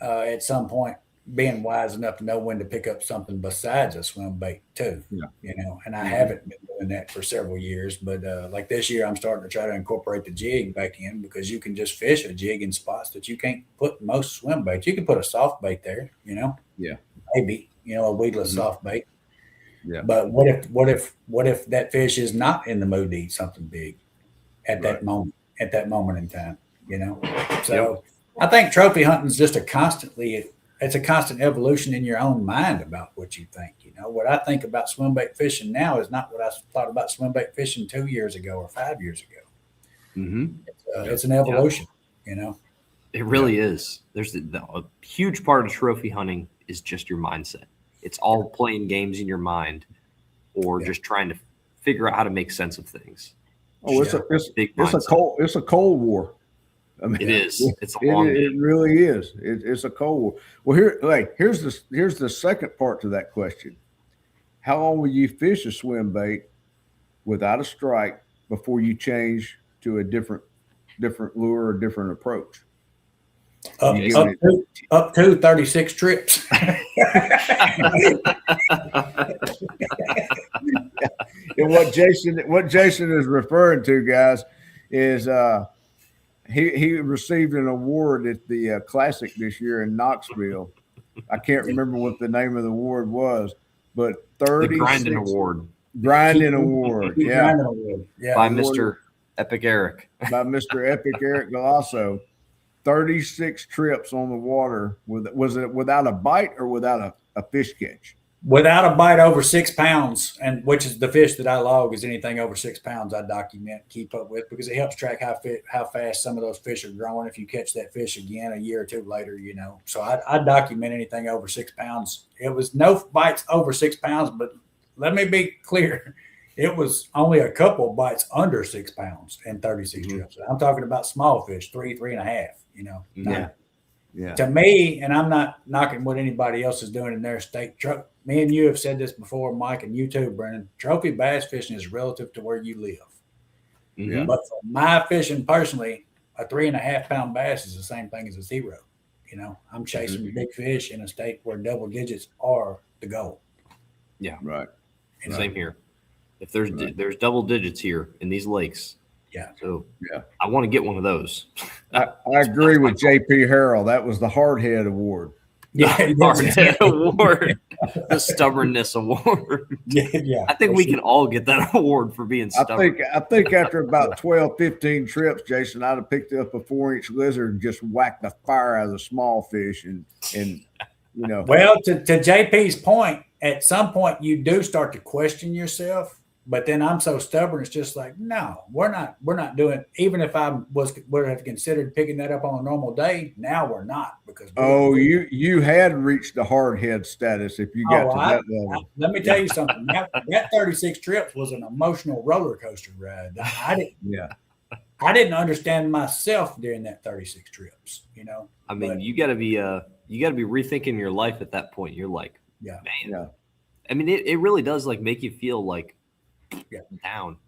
at some point being wise enough to know when to pick up something besides a swim bait too. And I haven't been doing that for several years, but like this year I'm starting to try to incorporate the jig back in, because you can just fish a jig in spots that you can't put in most swim baits. You can put a soft bait there, maybe, a weedless soft bait. Yeah. But what if that fish is not in the mood to eat something big at that moment in time, So I think trophy hunting is just it's a constant evolution in your own mind about what you think. What I think about swim bait fishing now is not what I thought about swim bait fishing 2 years ago or 5 years ago. It's an evolution, It really is. There's a huge part of trophy hunting is just your mindset. It's all playing games in your mind, or just trying to figure out how to make sense of things. Oh, it's a cold war. I mean, It is. It's a it, long it game. really is. It's a cold war. Well, here's the second part to that question. How long will you fish a swim bait without a strike before you change to a different lure or different approach? Up to 36 trips. And what Jason is referring to, guys, is he received an award at the Classic this year in Knoxville. I can't remember what the name of the award was, but The Grinding Award. Grinding Award, yeah, by Mr. Epic Eric. By Mr. Epic Eric Galasso. 36 trips on the water. Was it without a bite or without a fish catch? Without a bite over 6 pounds, and which is the fish that I log is anything over 6 pounds. I document, keep up with, because it helps track how fast some of those fish are growing. If you catch that fish again a year or two later, So I document anything over 6 pounds. It was no bites over 6 pounds, but let me be clear. It was only a couple of bites under 6 pounds in 36 trips. I'm talking about small fish, 3.5. Yeah. To me, and I'm not knocking what anybody else is doing in their state. Me and you have said this before, Mike, and you too, Brennan. Trophy bass fishing is relative to where you live. Yeah. But for my fishing personally, a 3.5 pound bass is the same thing as a 0. I'm chasing big fish in a state where double digits are the goal. Yeah. Right. Same here. If there's double digits here in these lakes. Yeah. So I want to get one of those. I agree with JP Harrell. That was the Hardhead Award. Yeah, Hardhead Award, the Stubbornness Award. Yeah. I think we can all get that award for being stubborn. I think after about 12, 15 trips, Jason, I'd have picked up a 4-inch lizard and just whacked the fire out of the small fish, and Well, to JP's point, at some point you do start to question yourself. But then I'm so stubborn, it's just like, no, we're not doing. Even if I would have considered picking that up on a normal day, now we're not, because you had reached the hardhead status if you got to that level. Let me tell you something. That 36 trips was an emotional roller coaster ride. I didn't understand myself during that 36 trips. I mean, you got to be rethinking your life at that point. You're like, man. Yeah. I mean, it really does make you feel like down.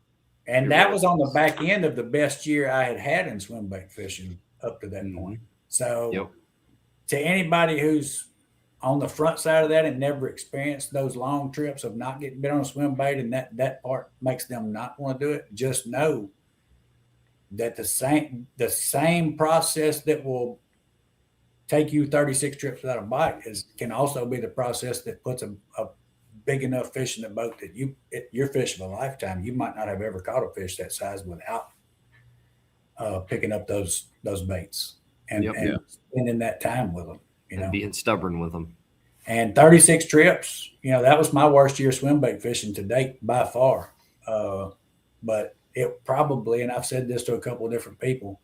And that was on the back end of the best year I had in swim bait fishing up to that point. So to anybody who's on the front side of that and never experienced those long trips of not getting bit on a swim bait, and that part makes them not want to do it, just know that the same process that will take you 36 trips without a bite can also be the process that puts a big enough fish in the boat that your fish of a lifetime. You might not have ever caught a fish that size without picking up those baits and spending that time with them, and being stubborn with them. And 36 trips, that was my worst year swim bait fishing to date by far. But it probably, and I've said this to a couple of different people,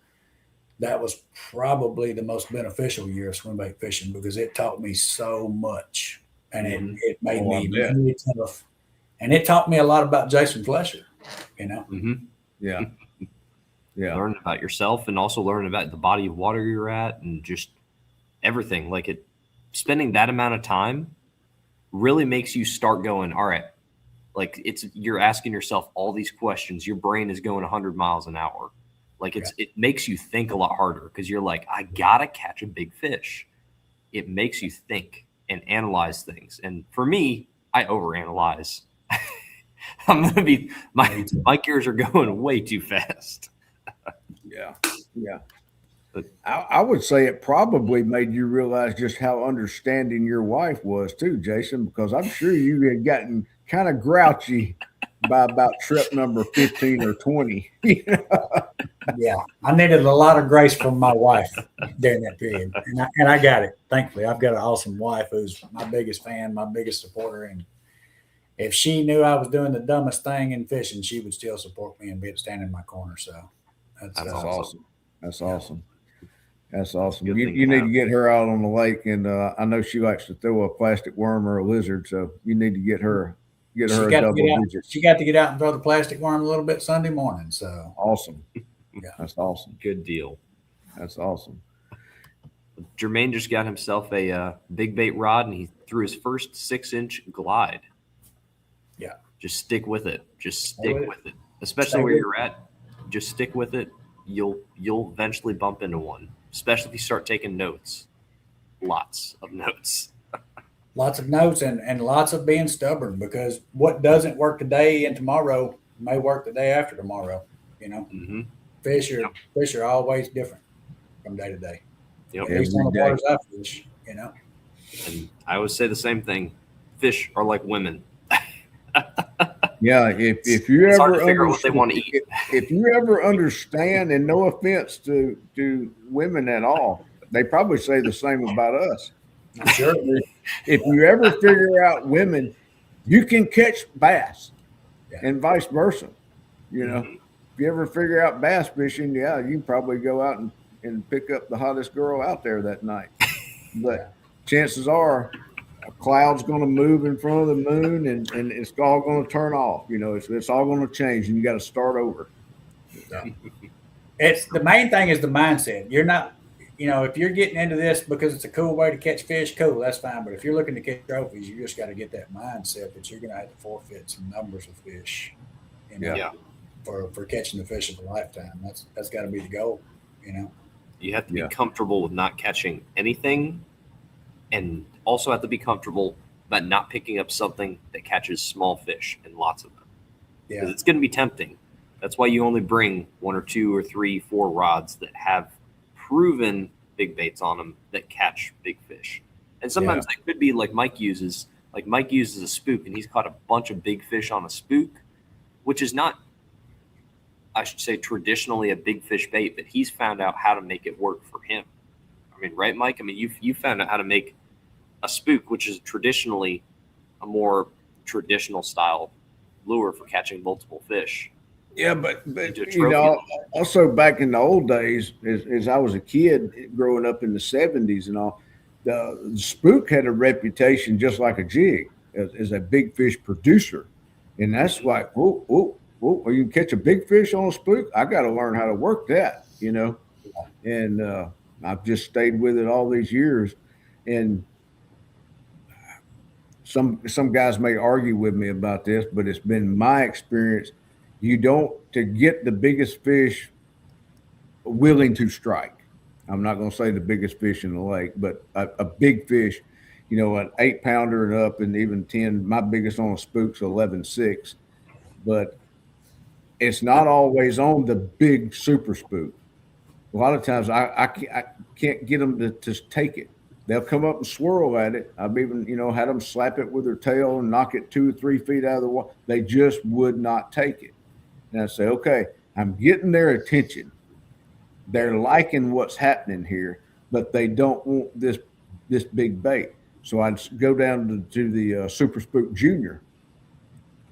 that was probably the most beneficial year of swim bait fishing, because it taught me so much. And it made me really tough. And it taught me a lot about Jason Flesher, Yeah. Learning about yourself, and also learning about the body of water you're at, and just everything. Spending that amount of time really makes you start going, all right, you're asking yourself all these questions. Your brain is going 100 miles an hour. It makes you think a lot harder, because you're like, I gotta catch a big fish. It makes you think and analyze things. And for me, I overanalyze. I'm going to be, my gears are going way too fast. Yeah. But I would say it probably made you realize just how understanding your wife was too, Jason, because I'm sure you had gotten kind of grouchy by about trip number 15 or 20. Yeah, I needed a lot of grace from my wife during that period, and I got it. Thankfully, I've got an awesome wife who's my biggest fan, my biggest supporter, and if she knew I was doing the dumbest thing in fishing, she would still support me and stand in my corner. So that's awesome. That's awesome. That's awesome. You need to get her out on the lake, and I know she likes to throw a plastic worm or a lizard, so you need to get her get her a double digit. She got to get out and throw the plastic worm a little bit Sunday morning. So Awesome. Yeah. That's awesome. Good deal. That's awesome. Jermaine just got himself a big bait rod, and he threw his first 6-inch glide. Yeah. Just stick with it. Just Stay stick with it. with it. Especially Stay where with you're at. Just stick with it. You'll eventually bump into one. Especially if you start taking notes. Lots of notes. Lots of notes and lots of being stubborn, because what doesn't work today and tomorrow may work the day after tomorrow. You know, Mm-hmm. fish are always different from day to day. Yep. At least on the Every day. waters I fish, you know. And I always say the same thing. Fish are like women. Yeah, if you It's hard ever to figure out what they want to understand- eat. if you ever understand, and no offense to women at all, they probably say the same about us. I'm sure. If you ever figure out women, you can catch bass, Yeah. and vice versa. You know, if you ever figure out bass fishing, yeah, you can probably go out and pick up the hottest girl out there that night. But chances are, a cloud's going to move in front of the moon, and it's all going to turn off. You know, it's all going to change, and you got to start over. It's the main thing is the mindset. You're not, you know, if you're getting into this because it's a cool way to catch fish, cool, that's fine. But if you're looking to catch trophies, you just got to get that mindset that you're going to have to forfeit some numbers of fish, you know, Yeah. for catching the fish of a lifetime. That's got to be the goal, you know. You have to be Yeah. comfortable with not catching anything, and also have to be comfortable about not picking up something that catches small fish and lots of them. Because Yeah, it's going to be tempting. That's why you only bring 1 or 2 or 3, 4 rods that have proven big baits on them that catch big fish. And sometimes that could be like Mike uses. Like Mike uses a spook, and he's caught a bunch of big fish on a spook, which is not, I should say, traditionally a big fish bait, but he's found out how to make it work for him. I mean, right, Mike? I mean, you found out how to make a spook, which is traditionally a more traditional style lure for catching multiple fish. Yeah, but Into a you trophy. know, also back in the old days, as I was a kid growing up in the 70s and all, the spook had a reputation just like a jig as a big fish producer, and that's why, oh, you can catch a big fish on a spook. I got to learn how to work that, you know, and I've just stayed with it all these years, and some guys may argue with me about this, but it's been my experience. You don't, to get the biggest fish willing to strike. I'm not going to say the biggest fish in the lake, but a big fish, you know, an 8-pounder and up, and even 10. My biggest on a spook's 11.6, but it's not always on the big super spook. A lot of times I can't get them to take it. They'll come up and swirl at it. I've even, you know, had them slap it with their tail and knock it 2 or 3 feet out of the water. They just would not take it. And I say, okay, I'm getting their attention. They're liking what's happening here, but they don't want this big bait. So I'd go down to the Super Spook Junior,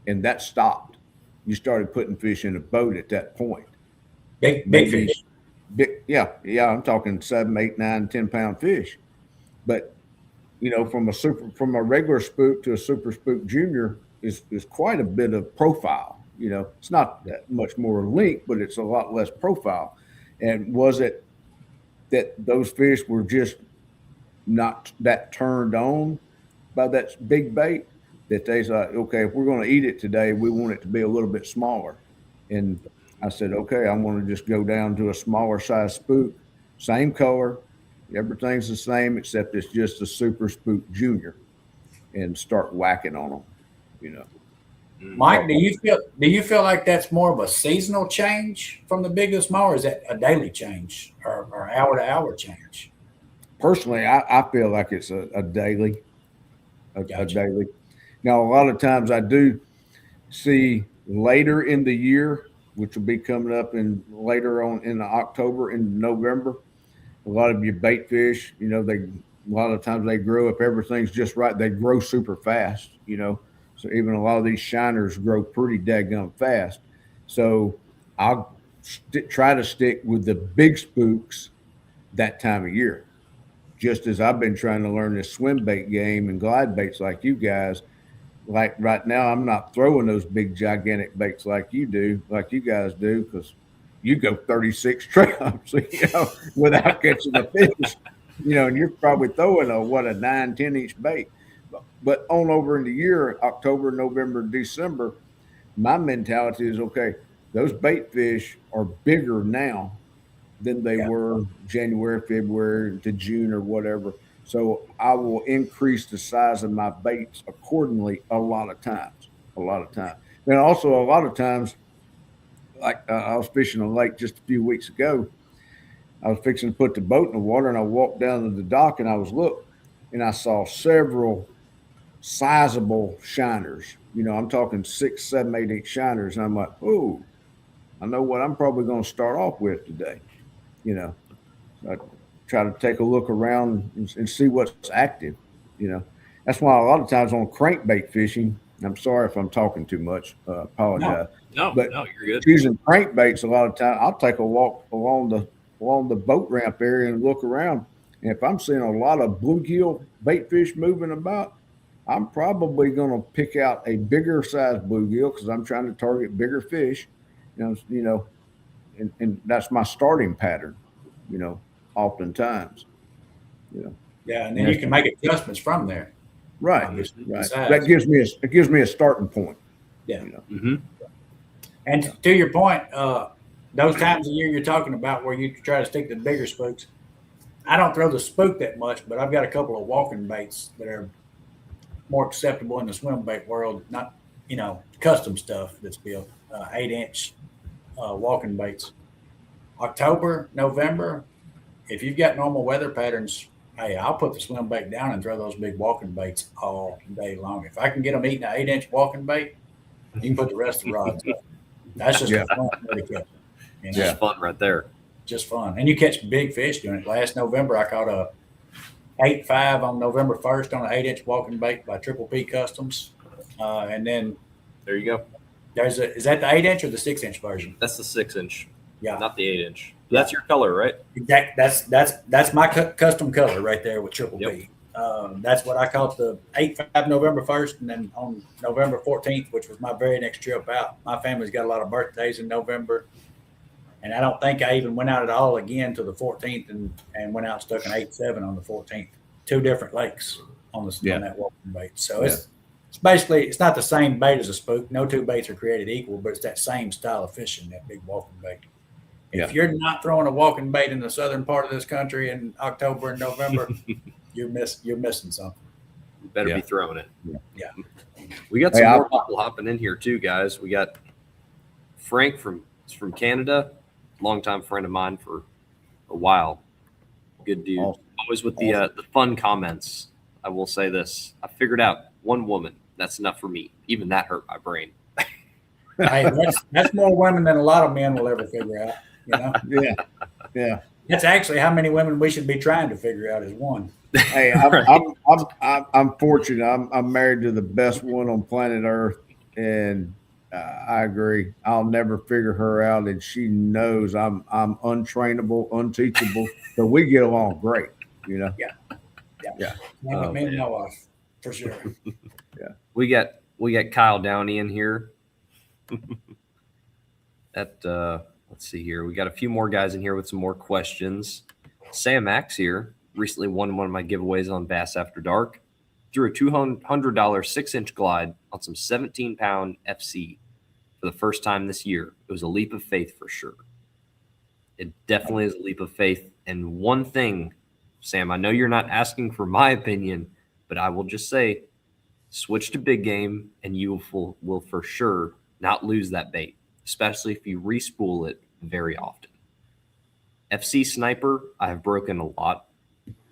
and that stopped. You started putting fish in a boat at that point. big Maybe fish. yeah. I'm talking 7, 8, 9, 10-pound fish. But you know, from a regular spook to a Super Spook Junior is quite a bit of profile. You know, it's not that much more length, but it's a lot less profile. And was it that those fish were just not that turned on by that big bait, that they said, okay, if we're going to eat it today, we want it to be a little bit smaller. And I said, okay, I'm going to just go down to a smaller size spook, same color, everything's the same except it's just a Super Spook Junior, and start whacking on them, you know. Mike, do you feel like that's more of a seasonal change from the big to small, or is that a daily change or hour to hour change? Personally, I feel like it's a daily, a Gotcha. daily. Now, a lot of times I do see later in the year, which will be coming up later on in October and November, a lot of your bait fish, you know, a lot of times they grow up, everything's just right. They grow super fast, you know. So even a lot of these shiners grow pretty daggum fast. So I'll try to stick with the big spooks that time of year. Just as I've been trying to learn this swim bait game and glide baits like you guys, like right now, I'm not throwing those big gigantic baits like you do, like you guys do, because you go 36 traps, without catching a fish, and you're probably throwing a 9, 10 inch bait. But on over in the year, October, November, December, my mentality is okay. Those bait fish are bigger now than they Yeah. were January, February to June or whatever. So I will increase the size of my baits accordingly a lot of times. A lot of times. And also a lot of times, like I was fishing a lake just a few weeks ago. I was fixing to put the boat in the water, and I walked down to the dock, and and I saw several sizable shiners. I'm talking 6, 7, 8 inch shiners, and I'm like, oh, I know what I'm probably going to start off with today. I try to take a look around and see what's active. That's why a lot of times on crankbait fishing, I'm sorry if I'm talking too much. Apologize. No, But you're good. using crankbaits, a lot of time I'll take a walk along the boat ramp area and look around. And if I'm seeing a lot of bluegill bait fish moving about, I'm probably going to pick out a bigger size bluegill because I'm trying to target bigger fish. And that's my starting pattern. Oftentimes. Yeah, and then you can make adjustments from there. Right. Besides. That gives me a starting point. Yeah. Mm-hmm. And to your point, those times of year you're talking about where you try to stick to the bigger spooks, I don't throw the spook that much, but I've got a couple of walking baits that are more acceptable in the swim bait world, not, custom stuff that's built, 8-inch walking baits. October, November, if you've got normal weather patterns, hey, I'll put the swim bait down and throw those big walking baits all day long. If I can get them eating an 8-inch walking bait, you can put the rest of the rods up. That's just a fun way to catch them. Just fun right there. Just fun. And you catch big fish doing it. Last November, I caught a 8.5 on November 1st on an 8-inch walking bait by Triple P Customs. And then there you go. Is that the 8-inch or the 6-inch version? That's the 6-inch. Yeah. Not the 8-inch. That's your color, right? That's my custom color right there with Triple P. That's what I caught the 8.5 November 1st, and then on November 14th, which was my very next trip out. My family's got a lot of birthdays in November, and I don't think I even went out at all again to the 14th and went out and stuck an 8.7 on the 14th. 2 different lakes on that walking bait. So it's basically, it's not the same bait as a spook. No 2 baits are created equal, but it's that same style of fishing, that big walking bait. If you're not throwing a walking bait in the southern part of this country in October and November, you're missing something. You better be throwing it. Yeah. We got some more people hopping in here too, guys. We got Frank from Canada, longtime friend of mine for a while. Good dude. Awesome. Always with the fun comments. I will say this: I figured out one woman. That's enough for me. Even that hurt my brain. Hey, that's more women than a lot of men will ever figure out. Yeah. That's actually how many women we should be trying to figure out is one. Hey, I'm fortunate. I'm married to the best one on planet Earth, and I agree. I'll never figure her out, and she knows I'm untrainable, unteachable. So we get along great. Yeah. Me and my wife, for sure. Yeah. We got Kyle Downey in here. Let's see here. We got a few more guys in here with some more questions. Sam Max here recently won one of my giveaways on Bass After Dark. Threw a $200 6-inch glide on some 17-pound FC for the first time this year. It was a leap of faith for sure. It definitely is a leap of faith. And one thing, Sam, I know you're not asking for my opinion, but I will just say, switch to big game and you will for sure not lose that bait, especially if you respool it very often. FC Sniper, I have broken a lot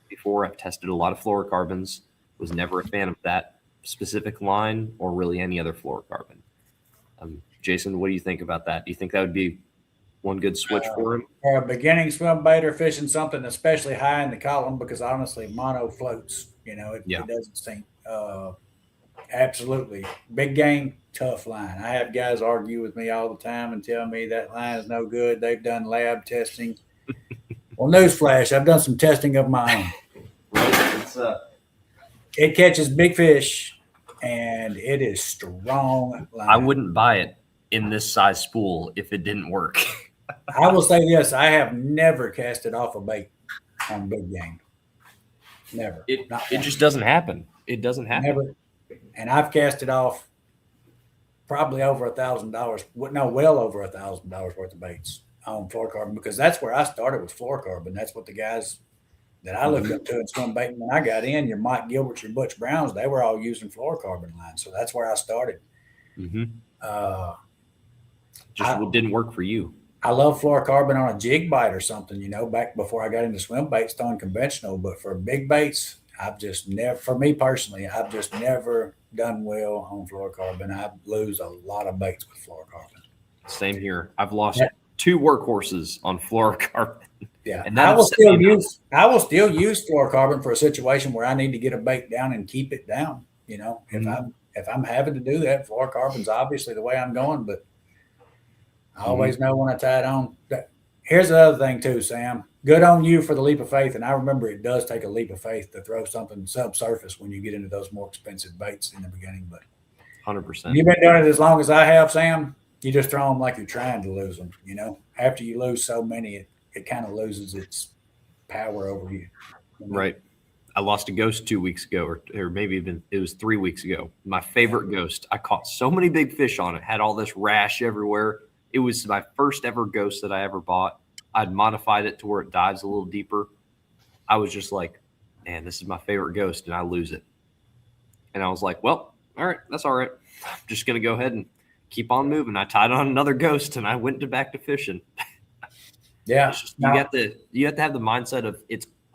before. I've tested a lot of fluorocarbons. Was never a fan of that specific line or really any other fluorocarbon. Jason, what do you think about that? Do you think that would be one good switch for him? For a beginning swim baiter fishing something especially high in the column, because honestly, mono floats. It doesn't sink. Absolutely. Big game, tough line. I have guys argue with me all the time and tell me that line is no good. They've done lab testing. Well, newsflash, I've done some testing of my own. It catches big fish and it is strong line. I wouldn't buy it in this size spool if it didn't work. I will say this: I have never casted off a bait on big game. Never. It just doesn't happen. It doesn't happen. Never. And I've cast it off probably over $1,000. No, well over $1,000 worth of baits on fluorocarbon, because that's where I started with fluorocarbon. That's what the guys that I looked up to in swim baiting when I got in, your Mike Gilberts, your Butch Browns, they were all using fluorocarbon lines. So that's where I started. Mm-hmm. It didn't work for you. I love fluorocarbon on a jig bite or something, back before I got into swim baits, throwing conventional. But for big baits, I've just never, for me personally, I've just never done well on fluorocarbon. I lose a lot of baits with fluorocarbon. Same here. I've lost 2 workhorses on fluorocarbon. Yeah, and I will still use fluorocarbon for a situation where I need to get a bait down and keep it down. If I'm having to do that, fluorocarbon's obviously the way I'm going, but I always know when I tie it on. Here's the other thing too, Sam. Good on you for the leap of faith. And I remember it does take a leap of faith to throw something subsurface when you get into those more expensive baits in the beginning. But 100%. You've been doing it as long as I have, Sam. You just throw them like you're trying to lose them. After you lose so many, it kind of loses its power over you. Right. I lost a ghost 2 weeks ago, or maybe even it was 3 weeks ago. My favorite ghost. I caught so many big fish on it. Had all this rash everywhere. It was my first ever ghost that I ever bought. I'd modified it to where it dives a little deeper. I was just like, man, this is my favorite ghost, and I lose it. And I was like, well, all right, that's all right. I'm just going to go ahead and keep on moving. I tied on another ghost, and I went back to fishing. Yeah. You have to have the mindset of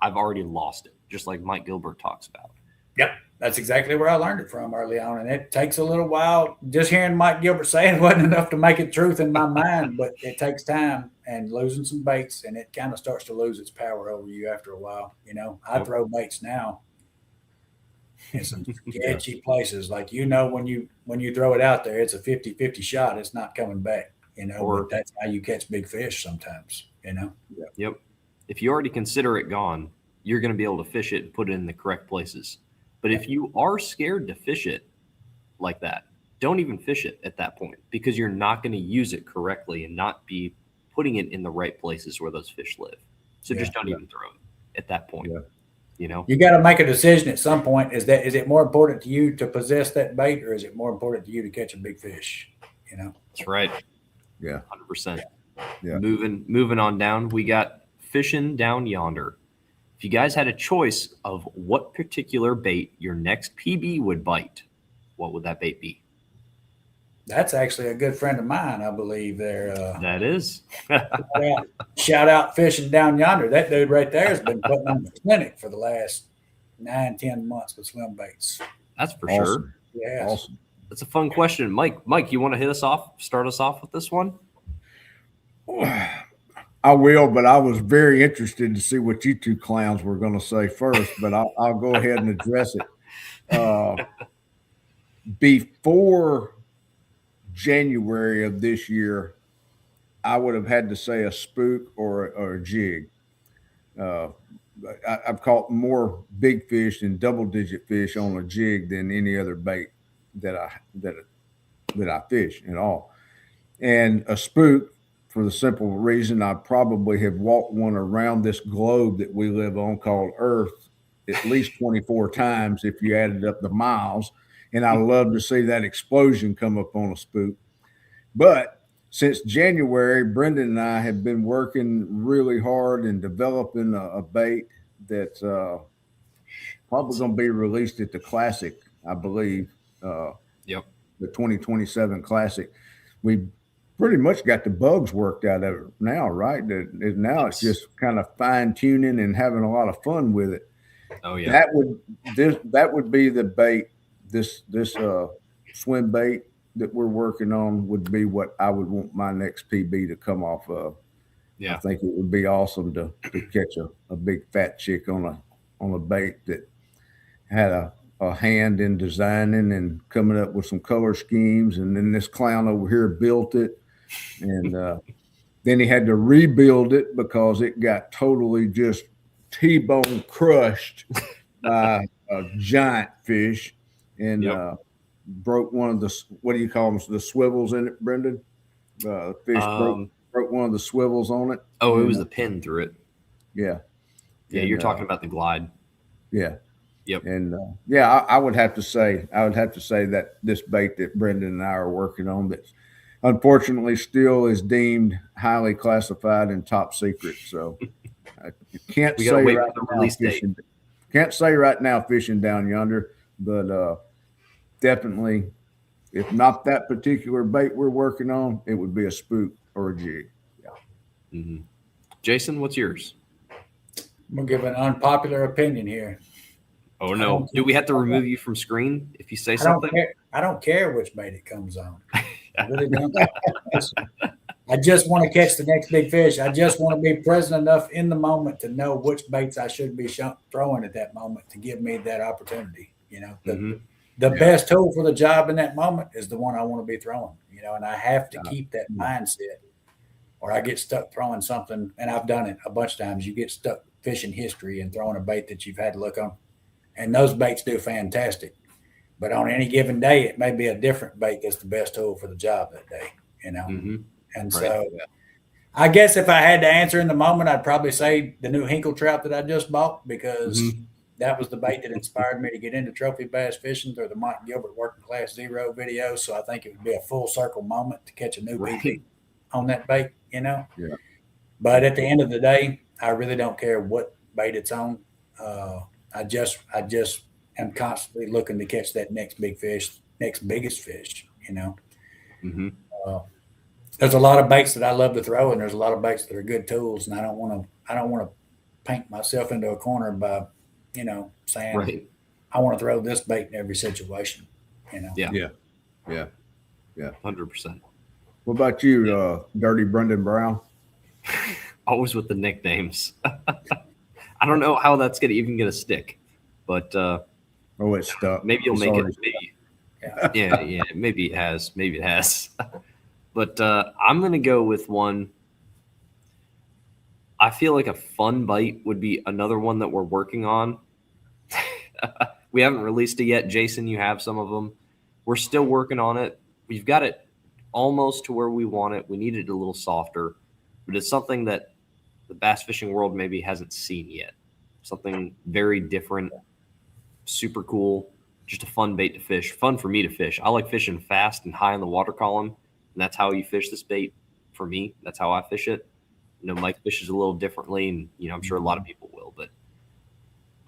I've already lost it, just like Mike Gilbert talks about. Yep. That's exactly where I learned it from early on. And it takes a little while. Just hearing Mike Gilbert say it wasn't enough to make it truth in my mind, but it takes time and losing some baits, and it kind of starts to lose its power over you after a while. I throw baits now in some sketchy places. Like, when you throw it out there, it's a 50-50 shot. It's not coming back, but that's how you catch big fish sometimes, Yep. If you already consider it gone, you're going to be able to fish it and put it in the correct places. But if you are scared to fish it like that, don't even fish it at that point, because you're not going to use it correctly and not be putting it in the right places where those fish live. So just don't even throw it at that point. Yeah. You got to make a decision at some point. Is it more important to you to possess that bait, or is it more important to you to catch a big fish? That's right. Yeah. 100%. Yeah. Moving on down, we got fishing down yonder. If you guys had a choice of what particular bait your next PB would bite, what would that bait be? That's actually a good friend of mine, I believe. There. That is. Shout out fishing down yonder. That dude right there has been putting on the clinic for the last 9-10 months with swim baits. That's for Awesome. sure. Yeah. Awesome. That's a fun question, Mike. Mike, you want to start us off with this one? I will, but I was very interested to see what you two clowns were going to say first, but I'll go ahead and address it. Before January of this year, I would have had to say a spook or a jig. I've caught more big fish and double-digit fish on a jig than any other bait that I fish at all. And a spook, for the simple reason I probably have walked one around this globe that we live on called Earth at least 24 times if you added up the miles. And I love to see that explosion come up on a spook. But since January, Brendan and I have been working really hard and developing a bait that's probably going to be released at the Classic, I believe. Yep. The 2027 Classic. We pretty much got the bugs worked out of it now, right? Now it's just kind of fine tuning and having a lot of fun with it. Oh yeah. That would be the bait. This swim bait that we're working on would be what I would want my next PB to come off of. Yeah. I think it would be awesome to catch a big fat chick on a bait that had a hand in designing and coming up with some color schemes. And then this clown over here built it. And then he had to rebuild it because it got totally just T-bone crushed by a giant fish. And broke one of the, what do you call them, the swivels in it, Brendan? Fish broke one of the swivels on it. Oh, it was the pin through it. Yeah. Yeah, And, you're talking about the glide. Yeah. Yep. And I would have to say that this bait that Brendan and I are working on, that unfortunately still is deemed highly classified and top secret. So I can't We say gotta wait right for the now release date. fishing. Can't say right now fishing down yonder, but definitely, if not that particular bait we're working on, it would be a spook or a jig. Mm-hmm. Jason, what's yours? I'm gonna give an unpopular opinion here. Oh no! Do we have to remove you from screen if you say something? I don't care which bait it comes on. I really don't. I just want to catch the next big fish. I just want to be present enough in the moment to know which baits I should be throwing at that moment to give me that opportunity. You know, the best tool for the job in that moment is the one I want to be throwing. You know, and I have to keep that mindset, or I get stuck throwing something. And I've done it a bunch of times. You get stuck fishing history and throwing a bait that you've had to look on. And those baits do fantastic. But on any given day, it may be a different bait that's the best tool for the job that day, you know? And so I guess if I had to answer in the moment, I'd probably say the new Hinkle trout that I just bought, because that was the bait that inspired me to get into trophy bass fishing through the Mike Gilbert Working Class Zero video. So I think it would be a full circle moment to catch a new bait on that bait, you know? Yeah. But at the end of the day, I really don't care what bait it's on. I just am constantly looking to catch that next big fish, next biggest fish, you know. There's a lot of baits that I love to throw, and there's a lot of baits that are good tools, and I don't want to paint myself into a corner by, you know, saying I want to throw this bait in every situation, you know. Yeah. 100%. What about you, Dirty Brendan Brown? Always with the nicknames. I don't know how that's even gonna stick, but it's stuck. Maybe you'll make it. Maybe, yeah. Maybe it has. Maybe it has. But I'm gonna go with one. I feel like a fun bite would be another one that we're working on. We haven't released it yet. Jason, you have some of them. We're still working on it. We've got it almost to where we want it. We need it a little softer, but it's something that the bass fishing world maybe hasn't seen yet. Something very different, super cool, just a fun bait to fish. Fun for me to fish. I like fishing fast and high in the water column, and that's how you fish this bait for me. That's how I fish it. You know, Mike fishes a little differently, and, you know, I'm sure a lot of people will, but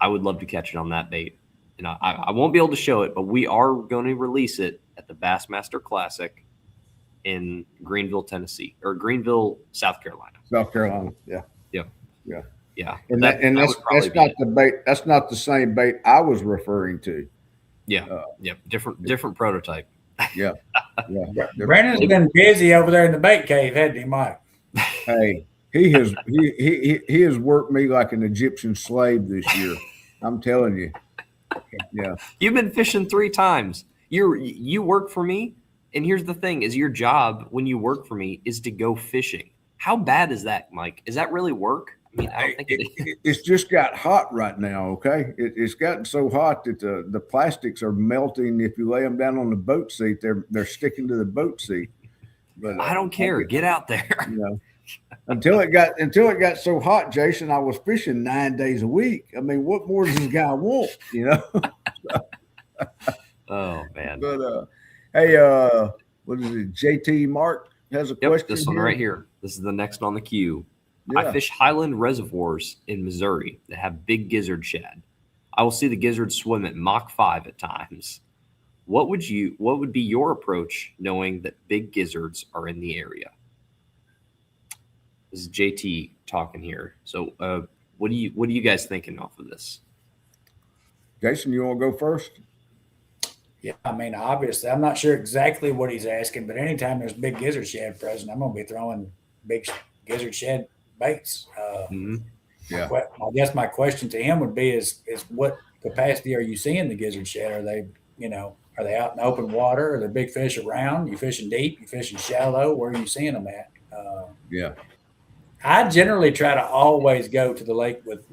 I would love to catch it on that bait. And I won't be able to show it, but we are going to release it at the Bassmaster Classic in Greenville, Tennessee, or Greenville, South Carolina. South Carolina, yeah. And that's not the bait. That's not the same bait I was referring to. Different prototype. Brandon's been busy over there in the bait cave, hasn't he, Mike? Hey, he has worked me like an Egyptian slave this year. I'm telling you. Yeah. You've been fishing 3 times. You work for me, and here's the thing: is your job when you work for me is to go fishing. How bad is that, Mike? Is that really work? I mean, I don't think it's just got hot right now. Okay, it's gotten so hot that the plastics are melting. If you lay them down on the boat seat, they're sticking to the boat seat. But I don't care. Get out there. You know, until it got so hot, Jason, I was fishing 9 days a week. I mean, what more does this guy want? You know. Oh man. But hey, what is it? JT Mark has a question. This one right here. This is the next on the queue. Yeah. I fish highland reservoirs in Missouri that have big gizzard shad. I will see the gizzard swim at Mach 5 at times. What would be your approach knowing that big gizzards are in the area? This is JT talking here. So what are you guys thinking off of this? Jason, you want to go first? Yeah, I mean, obviously, I'm not sure exactly what he's asking, but anytime there's big gizzard shad present, I'm going to be throwing big gizzard shad baits. Yeah. I guess my question to him would be is what capacity are you seeing the gizzard shad? Are they, are they out in open water? Are there big fish around? You fishing deep? You fishing shallow? Where are you seeing them at? I generally try to always go to the lake with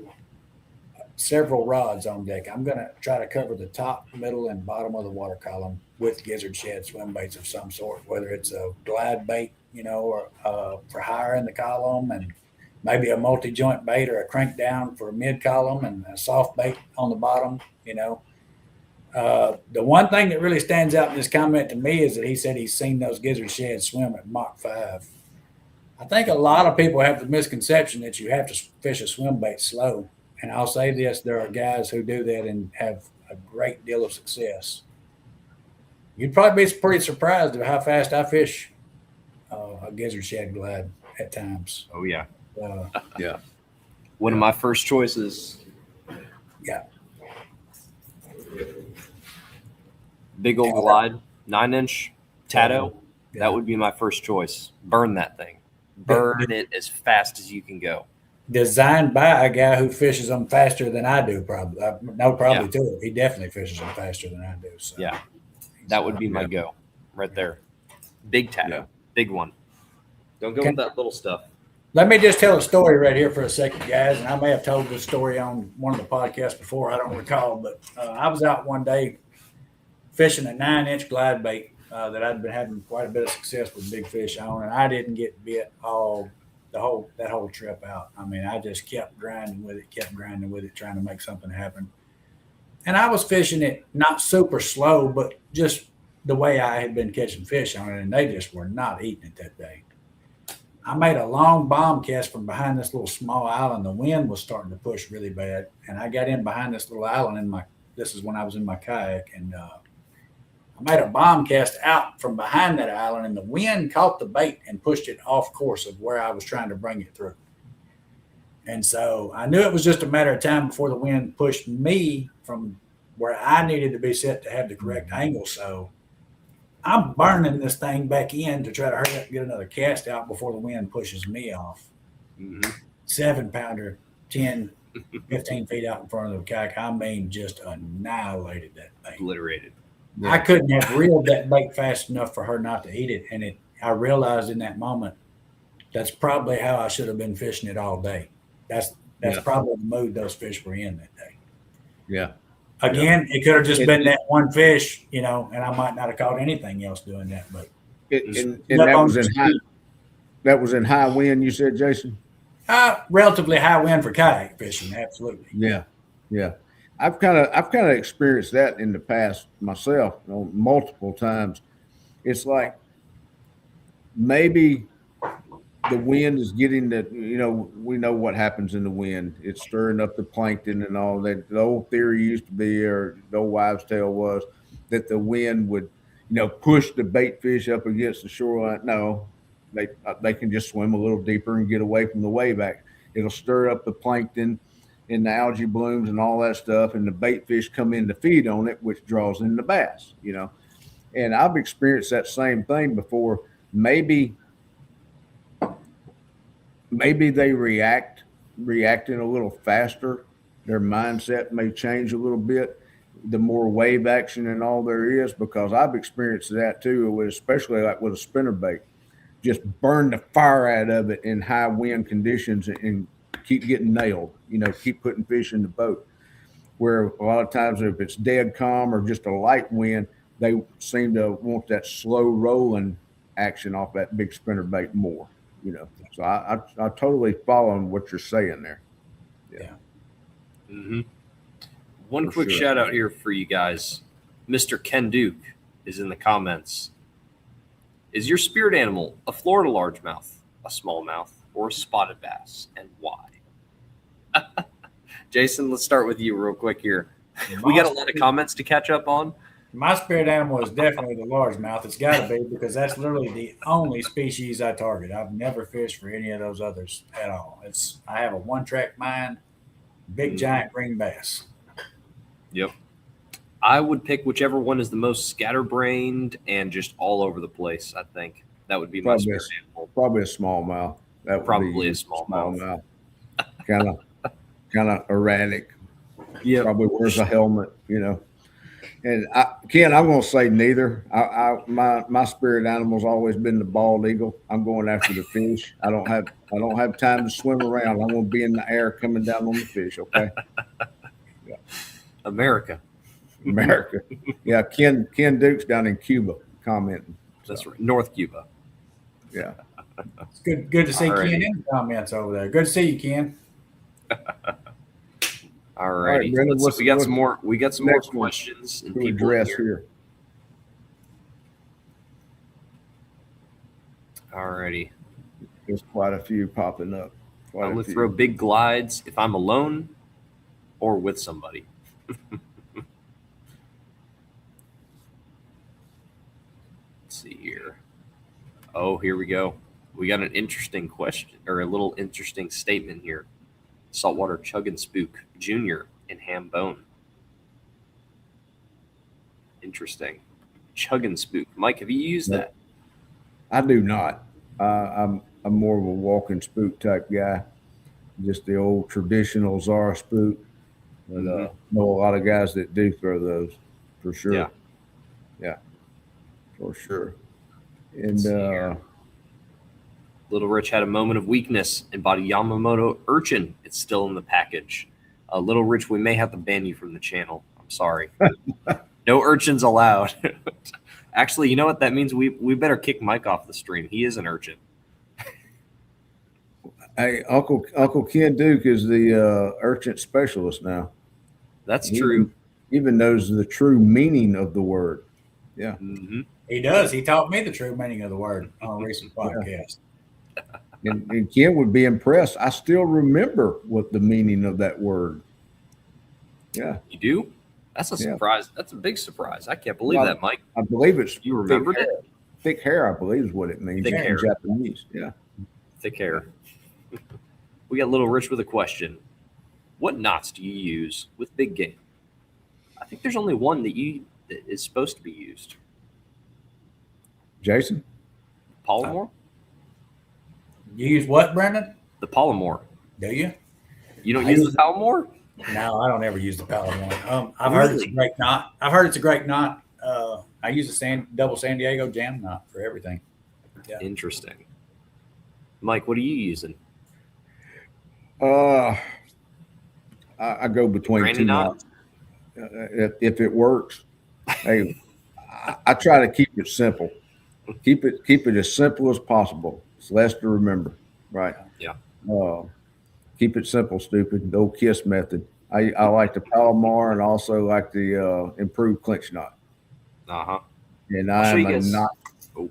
several rods on deck. I'm going to try to cover the top, middle, and bottom of the water column with gizzard shad swim baits of some sort, whether it's a glide bait, or for higher in the column, and maybe a multi-joint bait or a crank down for a mid column and a soft bait on the bottom. The one thing that really stands out in this comment to me is that he said he's seen those gizzard shads swim at Mach 5. I think a lot of people have the misconception that you have to fish a swim bait slow. And I'll say this, there are guys who do that and have a great deal of success. You'd probably be pretty surprised at how fast I fish a gizzard shad glide at times. Oh, yeah. Yeah. One of my first choices. Yeah. Big old glide, 9-inch Tato. Yeah. That would be my first choice. Burn that thing. Burn it as fast as you can go. Designed by a guy who fishes them faster than I do, probably. Too. He definitely fishes them faster than I do. So. Yeah. That would be my go right there. Big Tato. Big one. Don't go with that little stuff. Let me just tell a story right here for a second, guys. And I may have told this story on one of the podcasts before. I don't recall. But I was out one day fishing a 9-inch glide bait that I'd been having quite a bit of success with big fish on. And I didn't get bit that whole trip out. I mean, I just kept grinding with it, trying to make something happen. And I was fishing it not super slow, but just the way I had been catching fish on it, and they just were not eating it that day. I made a long bomb cast from behind this little small island. The wind was starting to push really bad, and I got in behind this little island this is when I was in my kayak, and I made a bomb cast out from behind that island, and the wind caught the bait and pushed it off course of where I was trying to bring it through. And so I knew it was just a matter of time before the wind pushed me from where I needed to be set to have the correct angle. So I'm burning this thing back in to try to hurry up and get another cast out before the wind pushes me off. 7-pounder, 10, 15 feet out in front of the kayak. I mean, just annihilated that bait. Obliterated. I couldn't have reeled that bait fast enough for her not to eat it. And I realized in that moment, that's probably how I should have been fishing it all day. That's probably the mood those fish were in that day. Yeah. Again, it could have just been that one fish, and I might not have caught anything else doing that. But that was in high wind, you said, Jason? Relatively high wind for kayak fishing, absolutely. Yeah. I've kind of experienced that in the past myself, multiple times. It's like maybe the wind is getting we know what happens in the wind. It's stirring up the plankton and all that. The old theory used to be, or the old wives' tale was, that the wind would, push the bait fish up against the shoreline. No, they can just swim a little deeper and get away from the wave action. It'll stir up the plankton and the algae blooms and all that stuff, and the bait fish come in to feed on it, which draws in the bass, And I've experienced that same thing before. Maybe they reacting a little faster. Their mindset may change a little bit. The more wave action and all there is, because I've experienced that too, especially like with a spinnerbait. Just burn the fire out of it in high wind conditions and keep getting nailed. Keep putting fish in the boat. Where a lot of times if it's dead calm or just a light wind, they seem to want that slow rolling action off that big spinnerbait more. So I totally follow what you're saying there. Yeah. Mm-hmm. One quick shout out here for you guys. Mr. Ken Duke is in the comments. Is your spirit animal a Florida largemouth, a smallmouth, or a spotted bass, and why? Jason, let's start with you real quick here. We got a lot of comments to catch up on. My spirit animal is definitely the largemouth. It's got to be, because that's literally the only species I target. I've never fished for any of those others at all. I have a one-track mind, big giant green bass. Yep. I would pick whichever one is the most scatterbrained and just all over the place. I think that would be my spirit animal. Probably a smallmouth. Probably a smallmouth. Kind of erratic. Yeah. Probably wears a helmet. And Ken, I'm going to say neither. My spirit animal's always been the bald eagle. I'm going after the fish. I don't have time to swim around. I'm going to be in the air coming down on the fish. Okay. Yeah. America. America. Yeah, Ken Duke's down in Cuba commenting. So, That's right. North Cuba. yeah. It's good to see Alrighty. Ken in the comments over there. Good to see you, Ken. All right, righty. Brendan, We got some more next one questions and to people address here. here? All righty. There's quite a few popping up. I'm going to throw big glides if I'm alone or with somebody. Let's see here. Oh, here we go. We got an interesting question, or a little interesting statement here. Saltwater Chug and Spook Jr. in Ham Bone. Interesting. Chug and Spook. Mike, have you used that? I do not. I'm more of a walking spook type guy. Just the old traditional Zara spook. But know a lot of guys that do throw those for sure. Yeah, for sure. And Little Rich had a moment of weakness and bought a Yamamoto Urchin. It's still in the package. Little Rich, we may have to ban you from the channel. I'm sorry. No urchins allowed. Actually, you know what that means? We better kick Mike off the stream. He is an urchin. hey, Uncle Ken Duke is the urchin specialist now. That's true. Even knows the true meaning of the word. Yeah. Mm-hmm. He does. He taught me the true meaning of the word on a recent podcast. And Ken would be impressed. I still remember what the meaning of that word. Yeah. You do? That's a surprise. That's a big surprise. I can't believe that, Mike. I believe it's you remembered it. Thick hair, I believe, is what it means thick in hair. Japanese. Yeah. Thick hair. We got Little Rich with a question. What knots do you use with big game? I think there's only one that is supposed to be used. Jason? Polymore? You use what, Brendan? The Polymore. Do you? You don't use the Polymore? No, I don't ever use the Palomar. I've heard it's a great knot. I use a double San Diego jam knot for everything. Yeah. Interesting. Mike, what are you using? I go between Granny two knot? knots. If it works, hey, I try to keep it simple. Keep it as simple as possible. It's less to remember, right? Yeah. Keep it simple, stupid. The old KISS method. I like the Palomar and also like the improved clinch knot. And I am a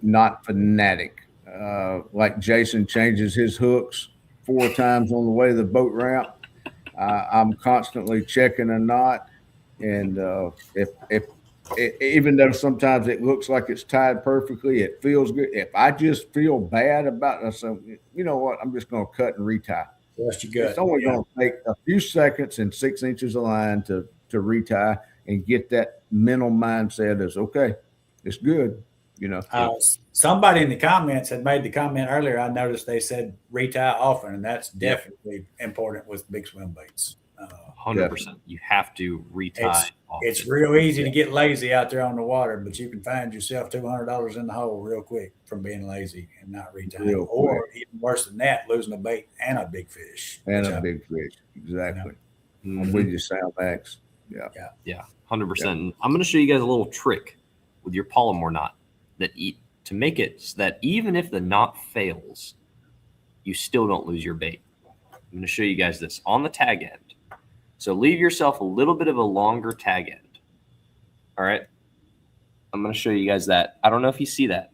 knot fanatic. Like Jason changes his hooks 4 times on the way to the boat ramp. I'm constantly checking a knot, and even though sometimes it looks like it's tied perfectly, it feels good. If I just feel bad about it, so you know what, I'm just going to cut and retie. It's only going to take a few seconds and 6 inches of line to retie and get that mental mindset as okay, it's good. You know, somebody in the comments had made the comment earlier. I noticed they said retie often, and that's definitely important with big swim baits. 100%. You have to retie. It's real easy to get lazy out there on the water, but you can find yourself $200 in the hole real quick from being lazy and not retying. Or even worse than that, losing a bait and a big fish. Big fish. Exactly. I'm with you, Sam Max. Yeah. 100%. And I'm going to show you guys a little trick with your Polymore knot to make it so that even if the knot fails, you still don't lose your bait. I'm going to show you guys this on the tag end. So leave yourself a little bit of a longer tag end. All right. I'm going to show you guys that. I don't know if you see that,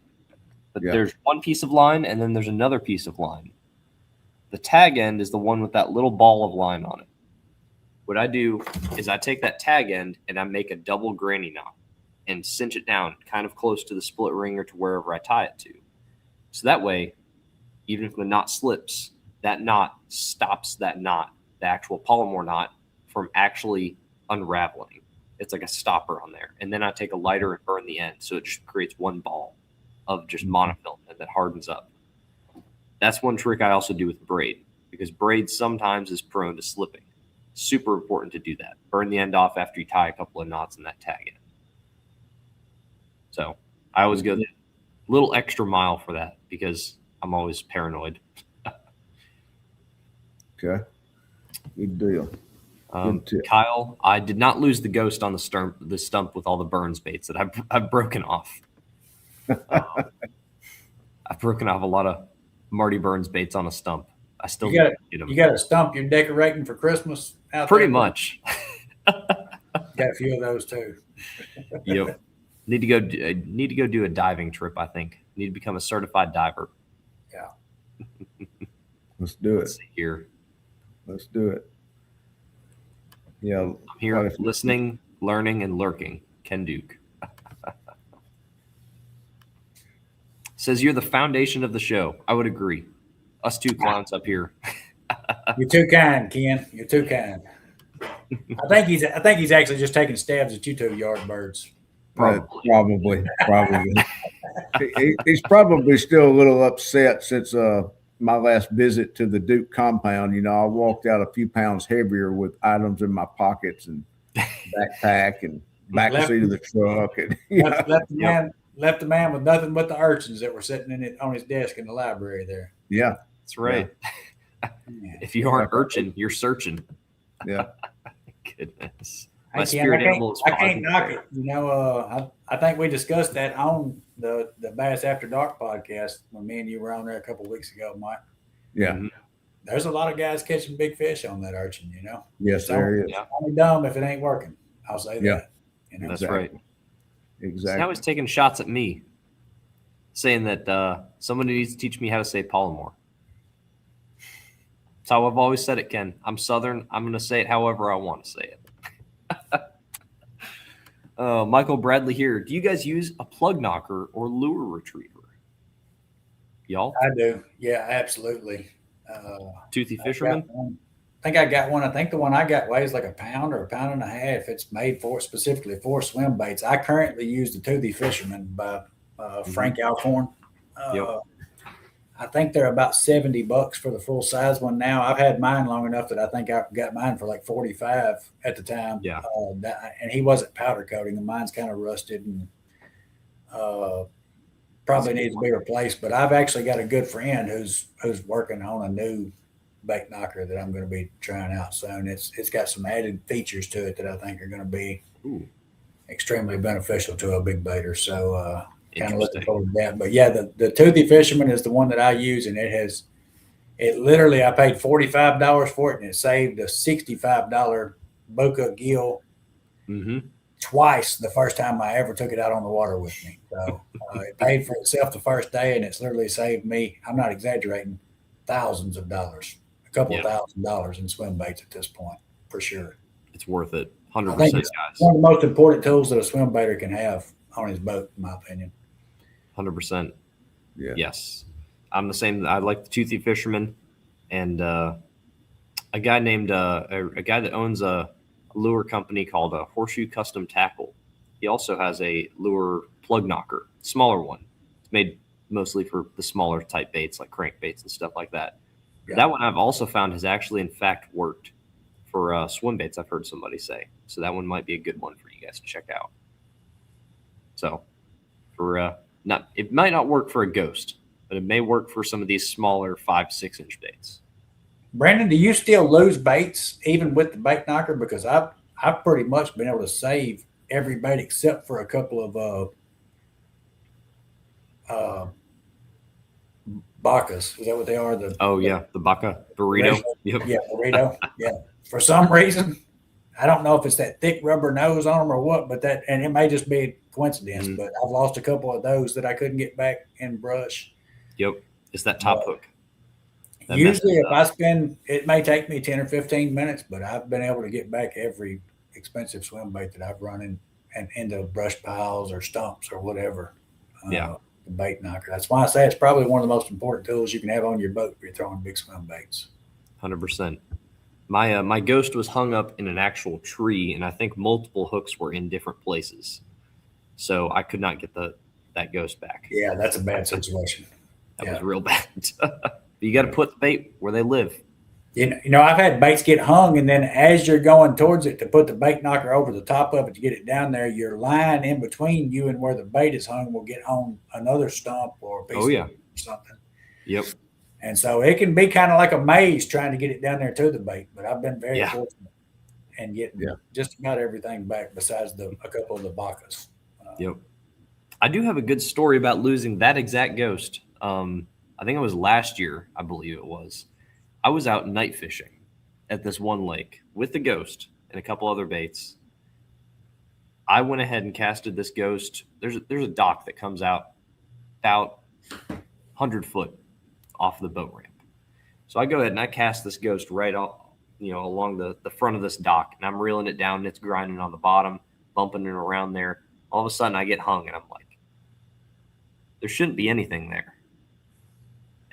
but there's one piece of line and then there's another piece of line. The tag end is the one with that little ball of line on it. What I do is I take that tag end and I make a double granny knot and cinch it down kind of close to the split ring or to wherever I tie it to. So that way, even if the knot slips, that knot stops that knot, the actual Polymore knot, from actually unraveling. It's like a stopper on there. And then I take a lighter and burn the end. So it just creates one ball of just monofilament that hardens up. That's one trick I also do with braid, because braid sometimes is prone to slipping. Super important to do that. Burn the end off after you tie a couple of knots in that tag end. So I always go the little extra mile for that because I'm always paranoid. Okay. Good deal. Good tip. Kyle, I did not lose the ghost on the stump with all the Burns baits that I've broken off. I've broken off a lot of Marty Burns baits on a stump. I still You get them. You got a stump you're decorating for Christmas out Pretty there? much. Got a few of those too. Yep. Need to go do a diving trip. I think need to become a certified diver. Yeah. Let's do it. Let's see here. Let's do it. Yeah. I'm here listening, learning, and lurking. Ken Duke says you're the foundation of the show. I would agree. Us two clowns up here. You're too kind, Ken. You're too kind. I think he's actually just taking stabs at you two Yardbirds. Probably. He's probably still a little upset since my last visit to the Duke compound. You know, I walked out a few pounds heavier with items in my pockets and backpack and back seat of the truck. And left the man with nothing but the urchins that were sitting on his desk in the library there. Yeah, that's right. Yeah. If you aren't urchin, you're searching. Yeah. Goodness. My spirit animal is I can't knock it. You know, I think we discussed that on the Bass After Dark podcast when me and you were on there a couple of weeks ago, Mike. Yeah. Mm-hmm. There's a lot of guys catching big fish on that urchin, you know. Yes, there is. It's only dumb if it ain't working. I'll say that. You know? That's right. Exactly. So now he's taking shots at me, saying that somebody needs to teach me how to say Polymore. That's how I've always said it, Ken. I'm Southern. I'm going to say it however I want to say it. Michael Bradley here. Do you guys use a plug knocker or lure retriever? Y'all? I do. Yeah, absolutely. Toothy fisherman? I think I got one. I think the one I got weighs like a pound or a pound and a half. It's made specifically for swim baits. I currently use the Toothy Fisherman by Frank Alcorn. I think they're about $70 for the full size one now. I've had mine long enough that I think I got mine for like 45 at the time. Yeah. And he wasn't powder coating, and mine's kind of rusted and probably needs to be replaced. But I've actually got a good friend who's working on a new bait knocker that I'm going to be trying out soon. It's got some added features to it that I think are going to be extremely beneficial to a big baiter. So kind of looking forward to that. But yeah, the Toothy Fisherman is the one that I use, and it literally, I paid $45 for it, and it saved a $65 Boca gill twice the first time I ever took it out on the water with me. So it paid for itself the first day, and it's literally saved me, I'm not exaggerating, thousands of dollars, a couple of $1,000s in swim baits at this point, for sure. It's worth it, 100%, I think it's one of the most important tools that a swim baiter can have on his boat, in my opinion. 100%. Yeah. Yes. I'm the same. I like the Toothy Fisherman, and a guy named a guy that owns a lure company called Horseshoe Custom Tackle. He also has a lure plug knocker, smaller one. It's made mostly for the smaller type baits like crankbaits and stuff like that. Yeah. That one I've also found has actually in fact worked for swim baits. I've heard somebody say. So that one might be a good one for you guys to check out. So for it might not work for a ghost, but it may work for some of these smaller 5-6 inch baits. Brandon, do you still lose baits even with the bait knocker? Because I've pretty much been able to save every bait except for a couple of bacas. Is that what they are? The baca burrito. Yep. Yeah, burrito. Yeah. For some reason, I don't know if it's that thick rubber nose on them or what, but and it may just be coincidence, but I've lost a couple of those that I couldn't get back in brush. Yep. It's that top hook. Usually it may take me 10 or 15 minutes, but I've been able to get back every expensive swim bait that I've run in into brush piles or stumps or whatever. The bait knocker. That's why I say it's probably one of the most important tools you can have on your boat if you're throwing big swim baits. 100%. My ghost was hung up in an actual tree, and I think multiple hooks were in different places. So I could not get that ghost back. Yeah, that's a bad situation. That was real bad. You got to put the bait where they live. You know, I've had baits get hung, and then as you're going towards it to put the bait knocker over the top of it to get it down there, your line in between you and where the bait is hung will get on another stump or a piece of or something. Yep. And so it can be kind of like a maze trying to get it down there to the bait, but I've been very fortunate and getting Yeah. just about everything back besides a couple of the bacas. Yep. I do have a good story about losing that exact ghost. I think it was last year, I believe it was. I was out night fishing at this one lake with the ghost and a couple other baits. I went ahead and casted this ghost. There's a dock that comes out about 100 foot off the boat ramp. So I go ahead and I cast this ghost right off, along the front of this dock, and I'm reeling it down and it's grinding on the bottom, bumping it around there. All of a sudden I get hung and I'm like, there shouldn't be anything there.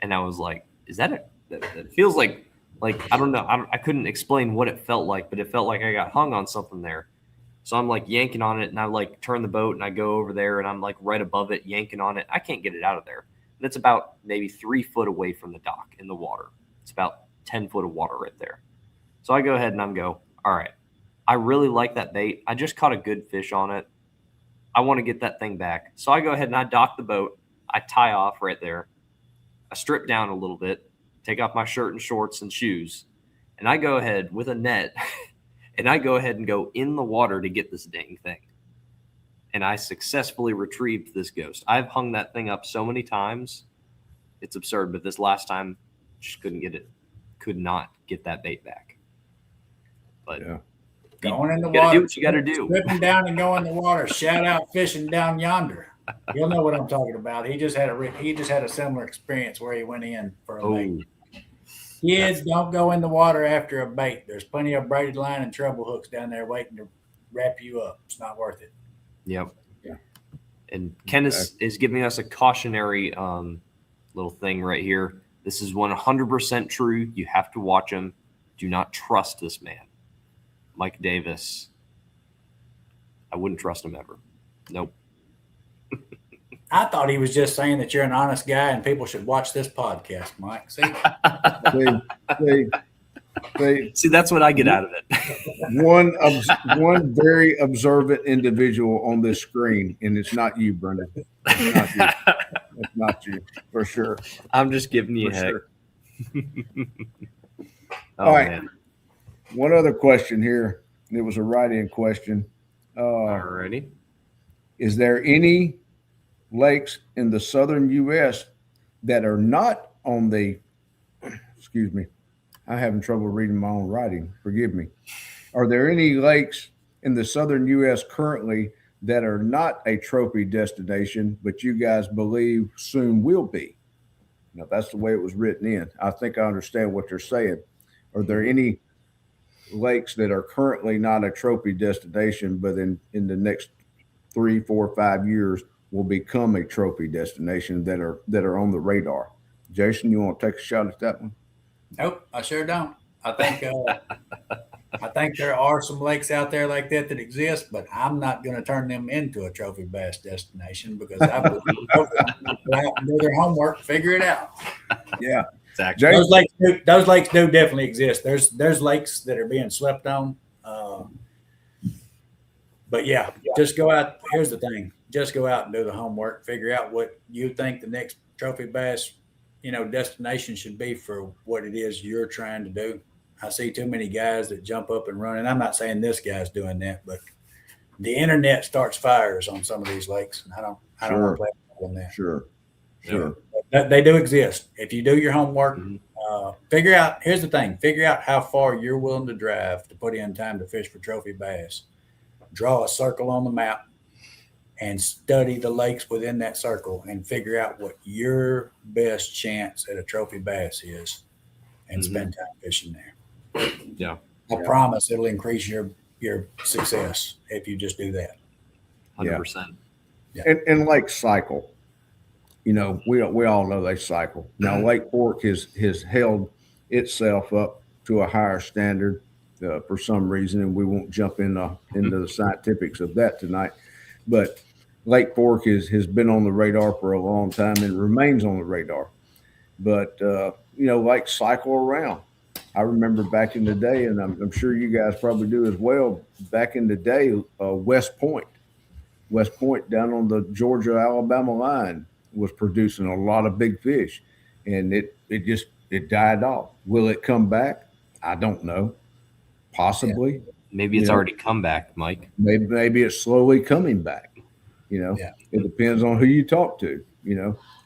And I was like, is that it? It feels like I don't know. I couldn't explain what it felt like, but it felt like I got hung on something there. So I'm like yanking on it, and I like turn the boat and I go over there and I'm like right above it, yanking on it. I can't get it out of there. And it's about maybe 3 foot away from the dock in the water. It's about 10 foot of water right there. So I go ahead and all right, I really like that bait. I just caught a good fish on it. I want to get that thing back. So I go ahead and I dock the boat. I tie off right there. I strip down a little bit, take off my shirt and shorts and shoes, and I go ahead with a net and I go ahead and go in the water to get this dang thing. And I successfully retrieved this ghost. I've hung that thing up so many times. It's absurd, but this last time just couldn't get it. Could not get that bait back. But Yeah. Going in the you gotta water, do what you gotta do. Slipping down and going in the water. Shout out fishing down yonder. You'll know what I'm talking about. He just had a similar experience where he went in for a bait. Kids, don't go in the water after a bait. There's plenty of braided line and treble hooks down there waiting to wrap you up. It's not worth it. Yep. Yeah. And Ken is giving us a cautionary little thing right here. This is 100% true. You have to watch him. Do not trust this man. Mike Davis. I wouldn't trust him ever. Nope. I thought he was just saying that you're an honest guy and people should watch this podcast, Mike. See, See, that's what I get out of it. one very observant individual on this screen, and it's not you, Brendan. It's not you. It's not you, for sure. I'm just giving you a heck. Sure. All right. Man. One other question here. It was a write-in question. Alrighty. Is there any lakes in the southern U.S. that are not on the, excuse me, I'm having trouble reading my own writing. Forgive me. Are there any lakes in the southern U.S. currently that are not a trophy destination, but you guys believe soon will be? Now, that's the way it was written in. I think I understand what they're saying. Are there any lakes that are currently not a trophy destination, but in the next 3, 4, 5 years will become a trophy destination that are on the radar? Jason, you want to take a shot at that one? nope, I sure don't. I think there are some lakes out there like that exist, but I'm not going to turn them into a trophy bass destination because I believe people have to do their homework, figure it out. Yeah, Exactly. Those lakes do definitely exist. There's lakes that are being slept on. But yeah, just go out. Here's the thing: just go out and do the homework. Figure out what you think the next trophy bass, destination should be for what it is you're trying to do. I see too many guys that jump up and run, and I'm not saying this guy's doing that, but the internet starts fires on some of these lakes, and I don't want to play on that. Sure. They do exist. If you do your homework, figure out. Here's the thing: figure out how far you're willing to drive to put in time to fish for trophy bass. Draw a circle on the map and study the lakes within that circle and figure out what your best chance at a trophy bass is, and spend time fishing there. Yeah. I promise it'll increase your success if you just do that. 100%. Yeah. And Lake cycle. We all know they cycle. Now Lake Fork has held itself up to a higher standard for some reason, and we won't jump into the scientifics of that tonight. But Lake Fork has been on the radar for a long time and remains on the radar. But lakes cycle around. I remember back in the day, and I'm sure you guys probably do as well. Back in the day, West Point down on the Georgia-Alabama line was producing a lot of big fish, and it died off. Will it come back? I don't know. Possibly. Maybe it's already come back, Mike. Maybe it's slowly coming back. It depends on who you talk to.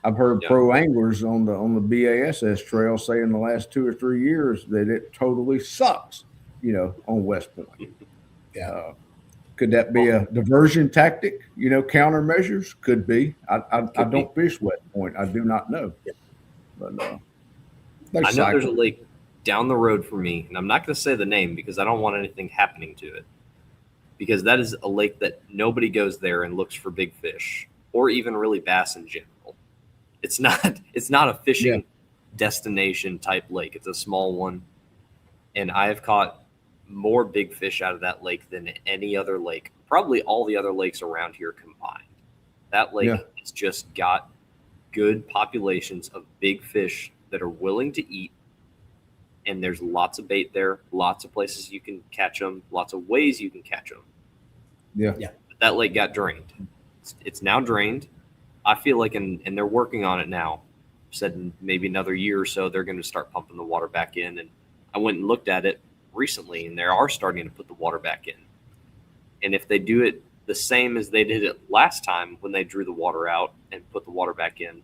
I've heard pro anglers on the BASS trail say in the last 2 or 3 years that it totally sucks. On West Point. Yeah. Could that be a diversion tactic? Countermeasures could be. I don't fish West Point. I do not know. But I know there's a lake down the road from me, and I'm not going to say the name because I don't want anything happening to it. Because that is a lake that nobody goes there and looks for big fish or even really bass in general. It's not a fishing destination type lake. It's a small one, and I have caught more big fish out of that lake than any other lake. Probably all the other lakes around here combined. That lake has just got good populations of big fish that are willing to eat. And there's lots of bait there, lots of places you can catch them, lots of ways you can catch them. Yeah. But that lake got drained. It's now drained. I feel like, and they're working on it now. Said in maybe another year or so, they're going to start pumping the water back in. And I went and looked at it recently, and they are starting to put the water back in. And if they do it the same as they did it last time when they drew the water out and put the water back in,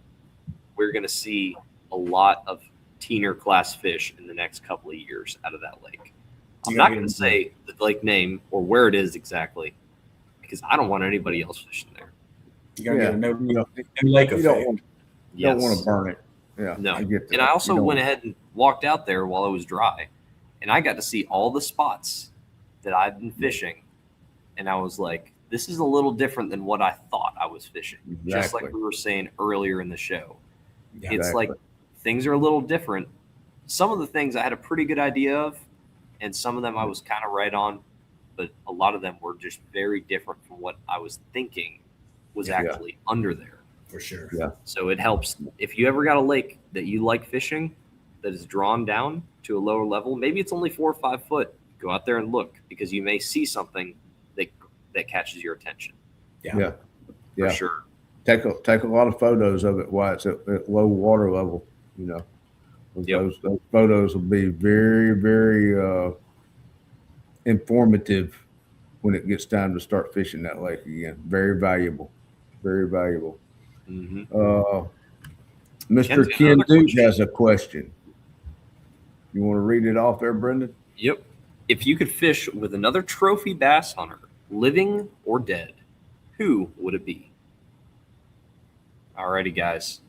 we're going to see a lot of teener class fish in the next couple of years out of that lake. I'm not going to say the lake name or where it is exactly because I don't want anybody else fishing there. You're going to get a new lake effect. You don't want to burn it. Yeah. No. And I also went ahead and walked out there while it was dry, and I got to see all the spots that I've been fishing. And I was like, this is a little different than what I thought I was fishing. Exactly. Just like we were saying earlier in the show. Exactly. It's like things are a little different. Some of the things I had a pretty good idea of, and some of them I was kind of right on, but a lot of them were just very different from what I was thinking was actually under there. For sure. Yeah. So it helps if you ever got a lake that you like fishing that is drawn down to a lower level, maybe it's only 4 or 5 foot. Go out there and look because you may see something that catches your attention. Yeah. For sure. Take a lot of photos of it while it's at low water level. Those photos will be very, very informative when it gets time to start fishing that lake again. Very valuable. Very valuable. Mm-hmm. Mr. Ken Duke has a question. You want to read it off there, Brendan? Yep. If you could fish with another trophy bass hunter, living or dead, who would it be? Alrighty, guys.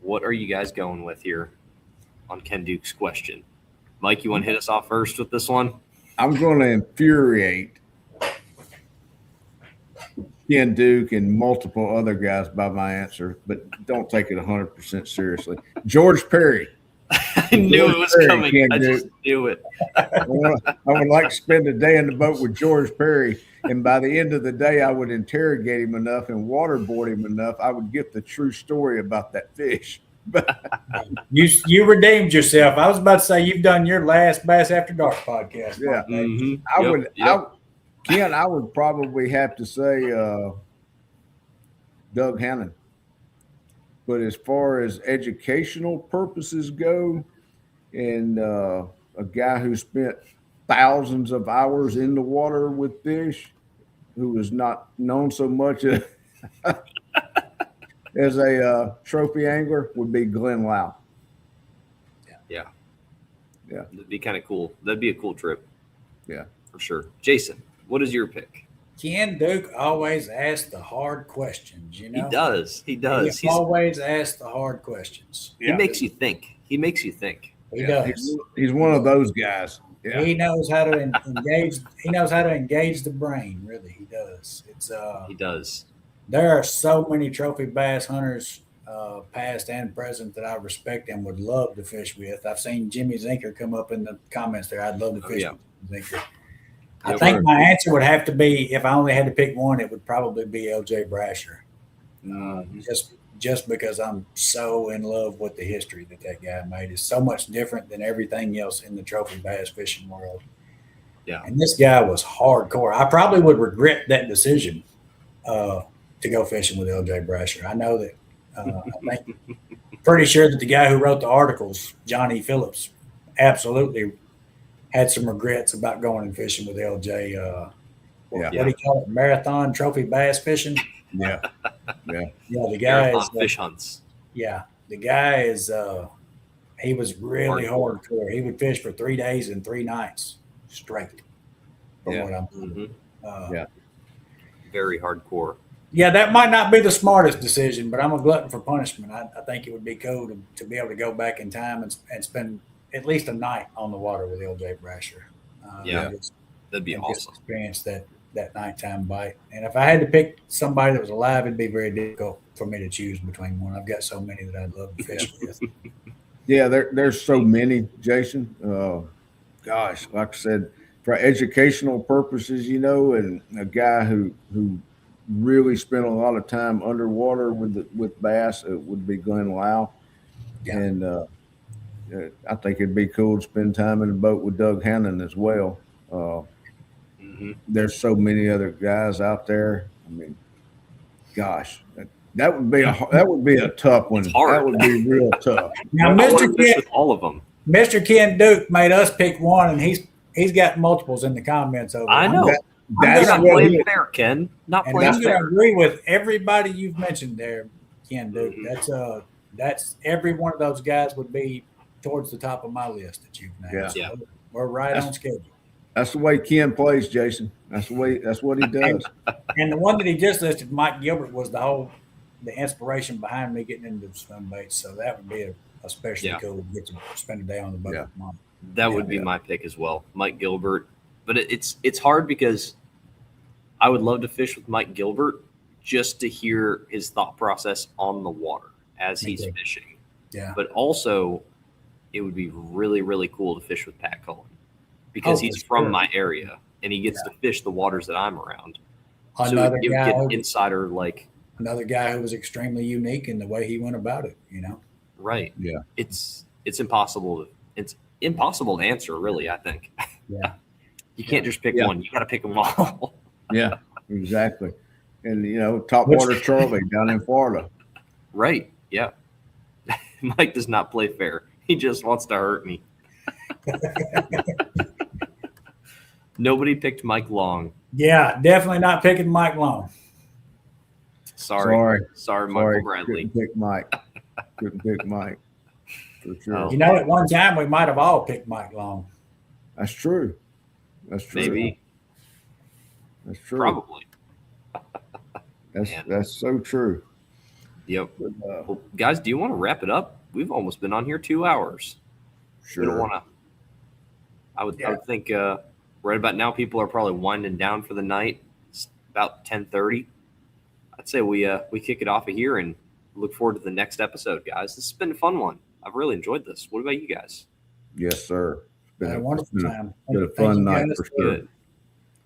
What are you guys going with here on Ken Duke's question? Mike, you want to hit us off first with this one? I'm going to infuriate Ken Duke and multiple other guys by my answer, but don't take it 100% seriously. George Perry. I knew it was coming. I just knew it. I would like to spend a day in the boat with George Perry, and by the end of the day, I would interrogate him enough and waterboard him enough. I would get the true story about that fish. You redeemed yourself. I was about to say you've done your last Bass After Dark podcast. Yeah, Mm-hmm. Ken, I would probably have to say Doug Hannon. But as far as educational purposes go, and a guy who spent thousands of hours in the water with fish, who is not known so much as a trophy angler, would be Glenn Lau. Yeah. That'd be kind of cool. That'd be a cool trip. Yeah. For sure. Jason, what is your pick? Ken Duke always asks the hard questions, He does. He always asks the hard questions. He makes you think. He does. He's one of those guys. Yeah. He knows how to engage. He knows how to engage the brain. Really, he does. He does. There are so many trophy bass hunters, past and present, that I respect and would love to fish with. I've seen Jimmy Zinker come up in the comments there. I'd love to fish with Zinker. I think my answer would have to be, if I only had to pick one, it would probably be LJ Brasher. Just because I'm so in love with the history that guy made. Is so much different than everything else in the trophy bass fishing world. Yeah. And this guy was hardcore. I probably would regret that decision to go fishing with LJ Brasher. I know that. I think pretty sure that the guy who wrote the articles, Johnny Phillips, absolutely had some regrets about going and fishing with LJ. What Yeah. do you call it? Marathon trophy bass fishing. Yeah. Yeah. Yeah, the guy Marathon is. fish hunts. Yeah, the guy is. He was really Hardcore. hardcore. He would fish for 3 days and 3 nights straight. From Yeah. what I'm. Yeah. Very hardcore. Yeah, that might not be the smartest decision, but I'm a glutton for punishment. I think it would be cool to be able to go back in time and spend at least a night on the water with LJ Brasher. Yeah. Just- That'd be and just awesome. experience that nighttime bite. And if I had to pick somebody that was alive, it'd be very difficult for me to choose between one. I've got so many that I'd love to fish with. Yeah, there's so many, Jason. Gosh, like I said, for educational purposes, and a guy who really spent a lot of time underwater with bass, it would be Glenn Lau. Yeah. And I think it'd be cool to spend time in the boat with Doug Hannon as well. There's so many other guys out there. I mean, gosh, that would be a tough one. It's hard. That would be real tough. Now, I want Mr. to fish Ken, with all of them. Mr. Ken Duke made us pick one, and he's got multiples in the comments over. I know. That's Not what playing he, fair, Ken. Not And playing I'm going to fair. agree with everybody you've mentioned there, Ken Duke. That's every one of those guys would be towards the top of my list that you've named. Yeah. So Yeah. we're right on schedule. that's the way Ken plays, Jason. That's what he does. And the one that he just listed, Mike Gilbert, was the inspiration behind me getting into swim baits. So that would be especially cool to get to spend a day on the boat with Mom. That would be my pick as well, Mike Gilbert. But it's hard because I would love to fish with Mike Gilbert just to hear his thought process on the water as he's fishing. Yeah. But also, it would be really, really cool to fish with Pat Cullen because he's from my area and he gets to fish the waters that I'm around. Another so guy, get insider another guy who was extremely unique in the way he went about it. Right. Yeah. It's impossible. It's impossible to answer, really. I think. Yeah. You can't just pick one. You got to pick them all. Yeah, exactly. And Topwater Charlie down in Florida. Right. Yeah. Mike does not play fair. He just wants to hurt me. Nobody picked Mike Long. Yeah, definitely not picking Mike Long. Sorry, Michael Bradley. Couldn't pick Mike. For sure. At one time we might have all picked Mike Long. That's true. Maybe. That's true. Probably. That's so true. Yep. Well, guys, do you want to wrap it up? We've almost been on here 2 hours. Sure. We don't want to. I would think right about now people are probably winding down for the night. It's about 10:30. I'd say we kick it off of here and look forward to the next episode, guys. This has been a fun one. I've really enjoyed this. What about you guys? Yes, sir. Been a wonderful time. Been a fun night for sure. Good.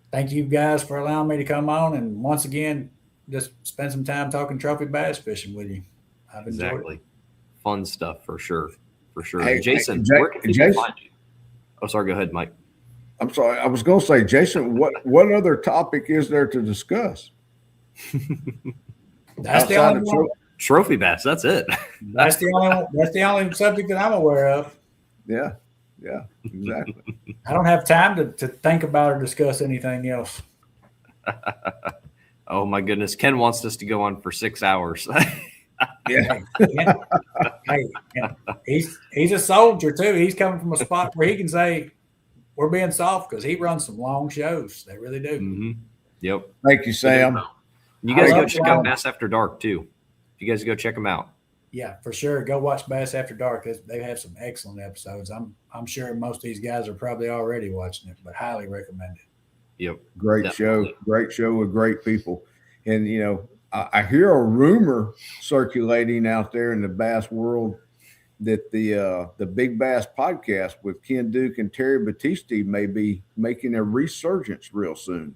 Thank you guys for allowing me to come on, and once again, just spend some time talking trophy bass fishing with you. I've enjoyed it. Fun stuff for sure. Hey, Jason, hey, where can people find you? Oh, sorry. Go ahead, Mike. I'm sorry. I was going to say, Jason, what other topic is there to discuss? That's the only one. Trophy bass. That's it. That's the only subject that I'm aware of. Yeah, exactly. I don't have time to think about or discuss anything else. Oh my goodness. Ken wants us to go on for 6 hours. Yeah. Hey, he's a soldier too. He's coming from a spot where he can say we're being soft because he runs some long shows. They really do. Mm-hmm. Yep. Thank you, Sam. You guys I go love check out Bass After Dark too. You guys go check them out. Yeah, for sure. Go watch Bass After Dark. They have some excellent episodes. I'm sure most of these guys are probably already watching it, but highly recommend it. Yep. Great Definitely. Great show with great people. And, I hear a rumor circulating out there in the bass world that the Big Bass podcast with Ken Duke and Terry Battisti may be making a resurgence real soon.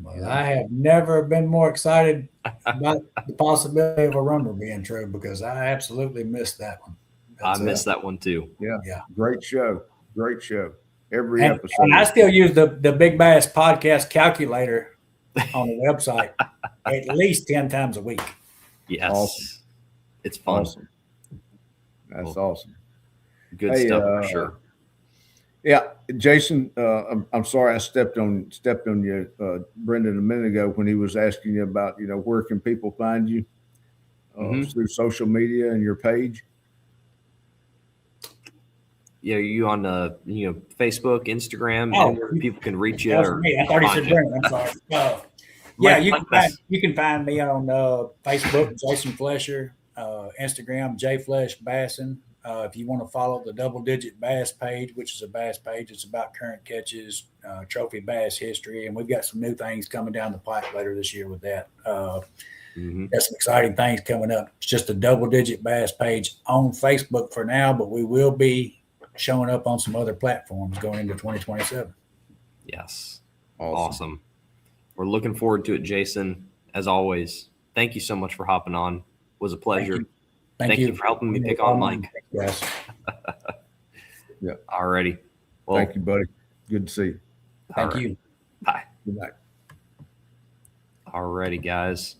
Well, I have never been more excited about the possibility of a rumor being true because I absolutely missed that one. I missed that one too. Yeah. Yeah. Great show. Every And episode. I still use the Big Bass podcast calculator on the website at least 10 times a week. Yes. Awesome. It's fun. Awesome. That's awesome. Good Hey, stuff for sure. Yeah. Jason, I'm sorry I stepped on you, Brendan, a minute ago when he was asking you about, where can people find you through social media and your page. Yeah, you on Facebook, Instagram, Oh, anywhere people can reach you. that was Or me. I thought he said Brendan. I'm sorry. Yeah, you can find me on Facebook, Jason Flesher, Instagram, J Flesh Bassin. If you want to follow the Double Digit Bass page, which is a bass page, it's about current catches, trophy bass history, and we've got some new things coming down the pipe later this year with that. Got some exciting things coming up. It's just a Double Digit Bass page on Facebook for now, but we will be showing up on some other platforms going into 2027. Yes. Awesome. We're looking forward to it, Jason. As always, thank you so much for hopping on. It was a pleasure. Thank you for helping me pick on Mike. Yes. Yeah. Alrighty. Well, thank you, buddy. Good to see you. Thank you. Bye. Good night. Alrighty, guys.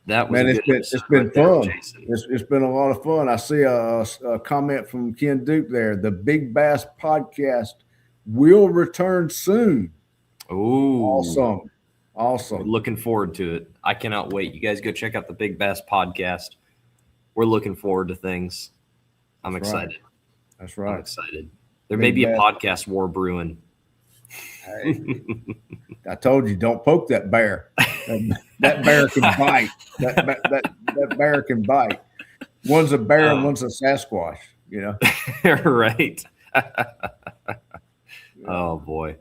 That was it's been fun. It's been a lot of fun. I see a comment from Ken Duke there. The Big Bass Podcast will return soon. Oh, awesome! We're looking forward to it. I cannot wait. You guys go check out the Big Bass Podcast. We're looking forward to things. I'm excited. That's right. I'm excited. There may be a podcast war brewing. Hey, I told you, don't poke that bear. That bear can bite. That bear can bite. One's a bear and one's a Sasquatch. Right. Oh boy.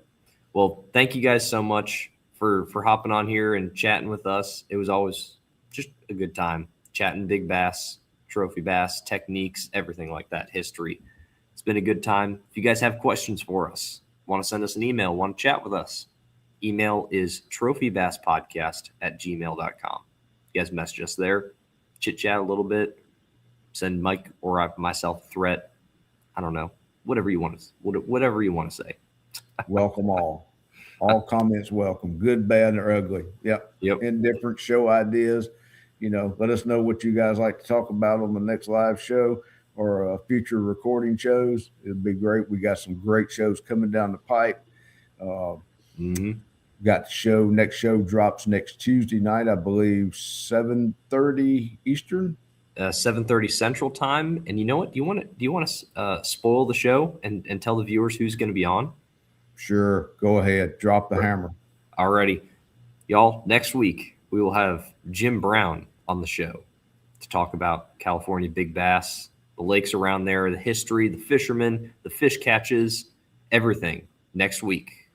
Well, thank you guys so much for hopping on here and chatting with us. It was always just a good time chatting big bass, trophy bass, techniques, everything like that, history. It's been a good time. If you guys have questions for us, want to send us an email, want to chat with us, email is trophybasspodcast@gmail.com. You guys message us there, chit chat a little bit, send Mike or myself a threat. I don't know, whatever you want to say. Welcome all. All comments welcome, good, bad, or ugly. Yep. Indifferent show ideas. Let us know what you guys like to talk about on the next live show or future recording shows. It'd be great. We got some great shows coming down the pipe. Got the show. Next show drops next Tuesday night, I believe, 7:30 Eastern. 7:30 Central Time. And you know what? Do you want to spoil the show and tell the viewers who's going to be on? Sure. Go ahead. Drop the hammer. Alrighty. Y'all, next week we will have Jim Brown on the show to talk about California big bass, the lakes around there, the history, the fishermen, the fish catches, everything next week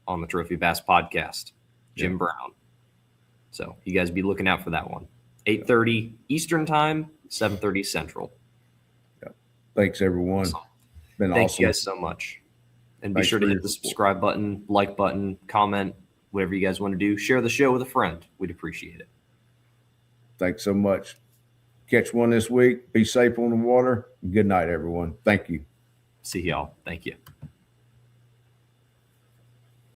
on the Trophy Bass Podcast. Jim Brown. So you guys be looking out for that one. 8:30 Eastern Time, 7:30 Central. Thanks, everyone. Been Thank awesome. you guys so much. And be sure to hit the subscribe button, like button, comment, whatever you guys want to do. Share the show with a friend. We'd appreciate it. Thanks so much. Catch one this week. Be safe on the water. Good night, everyone. Thank you. See y'all. Thank you.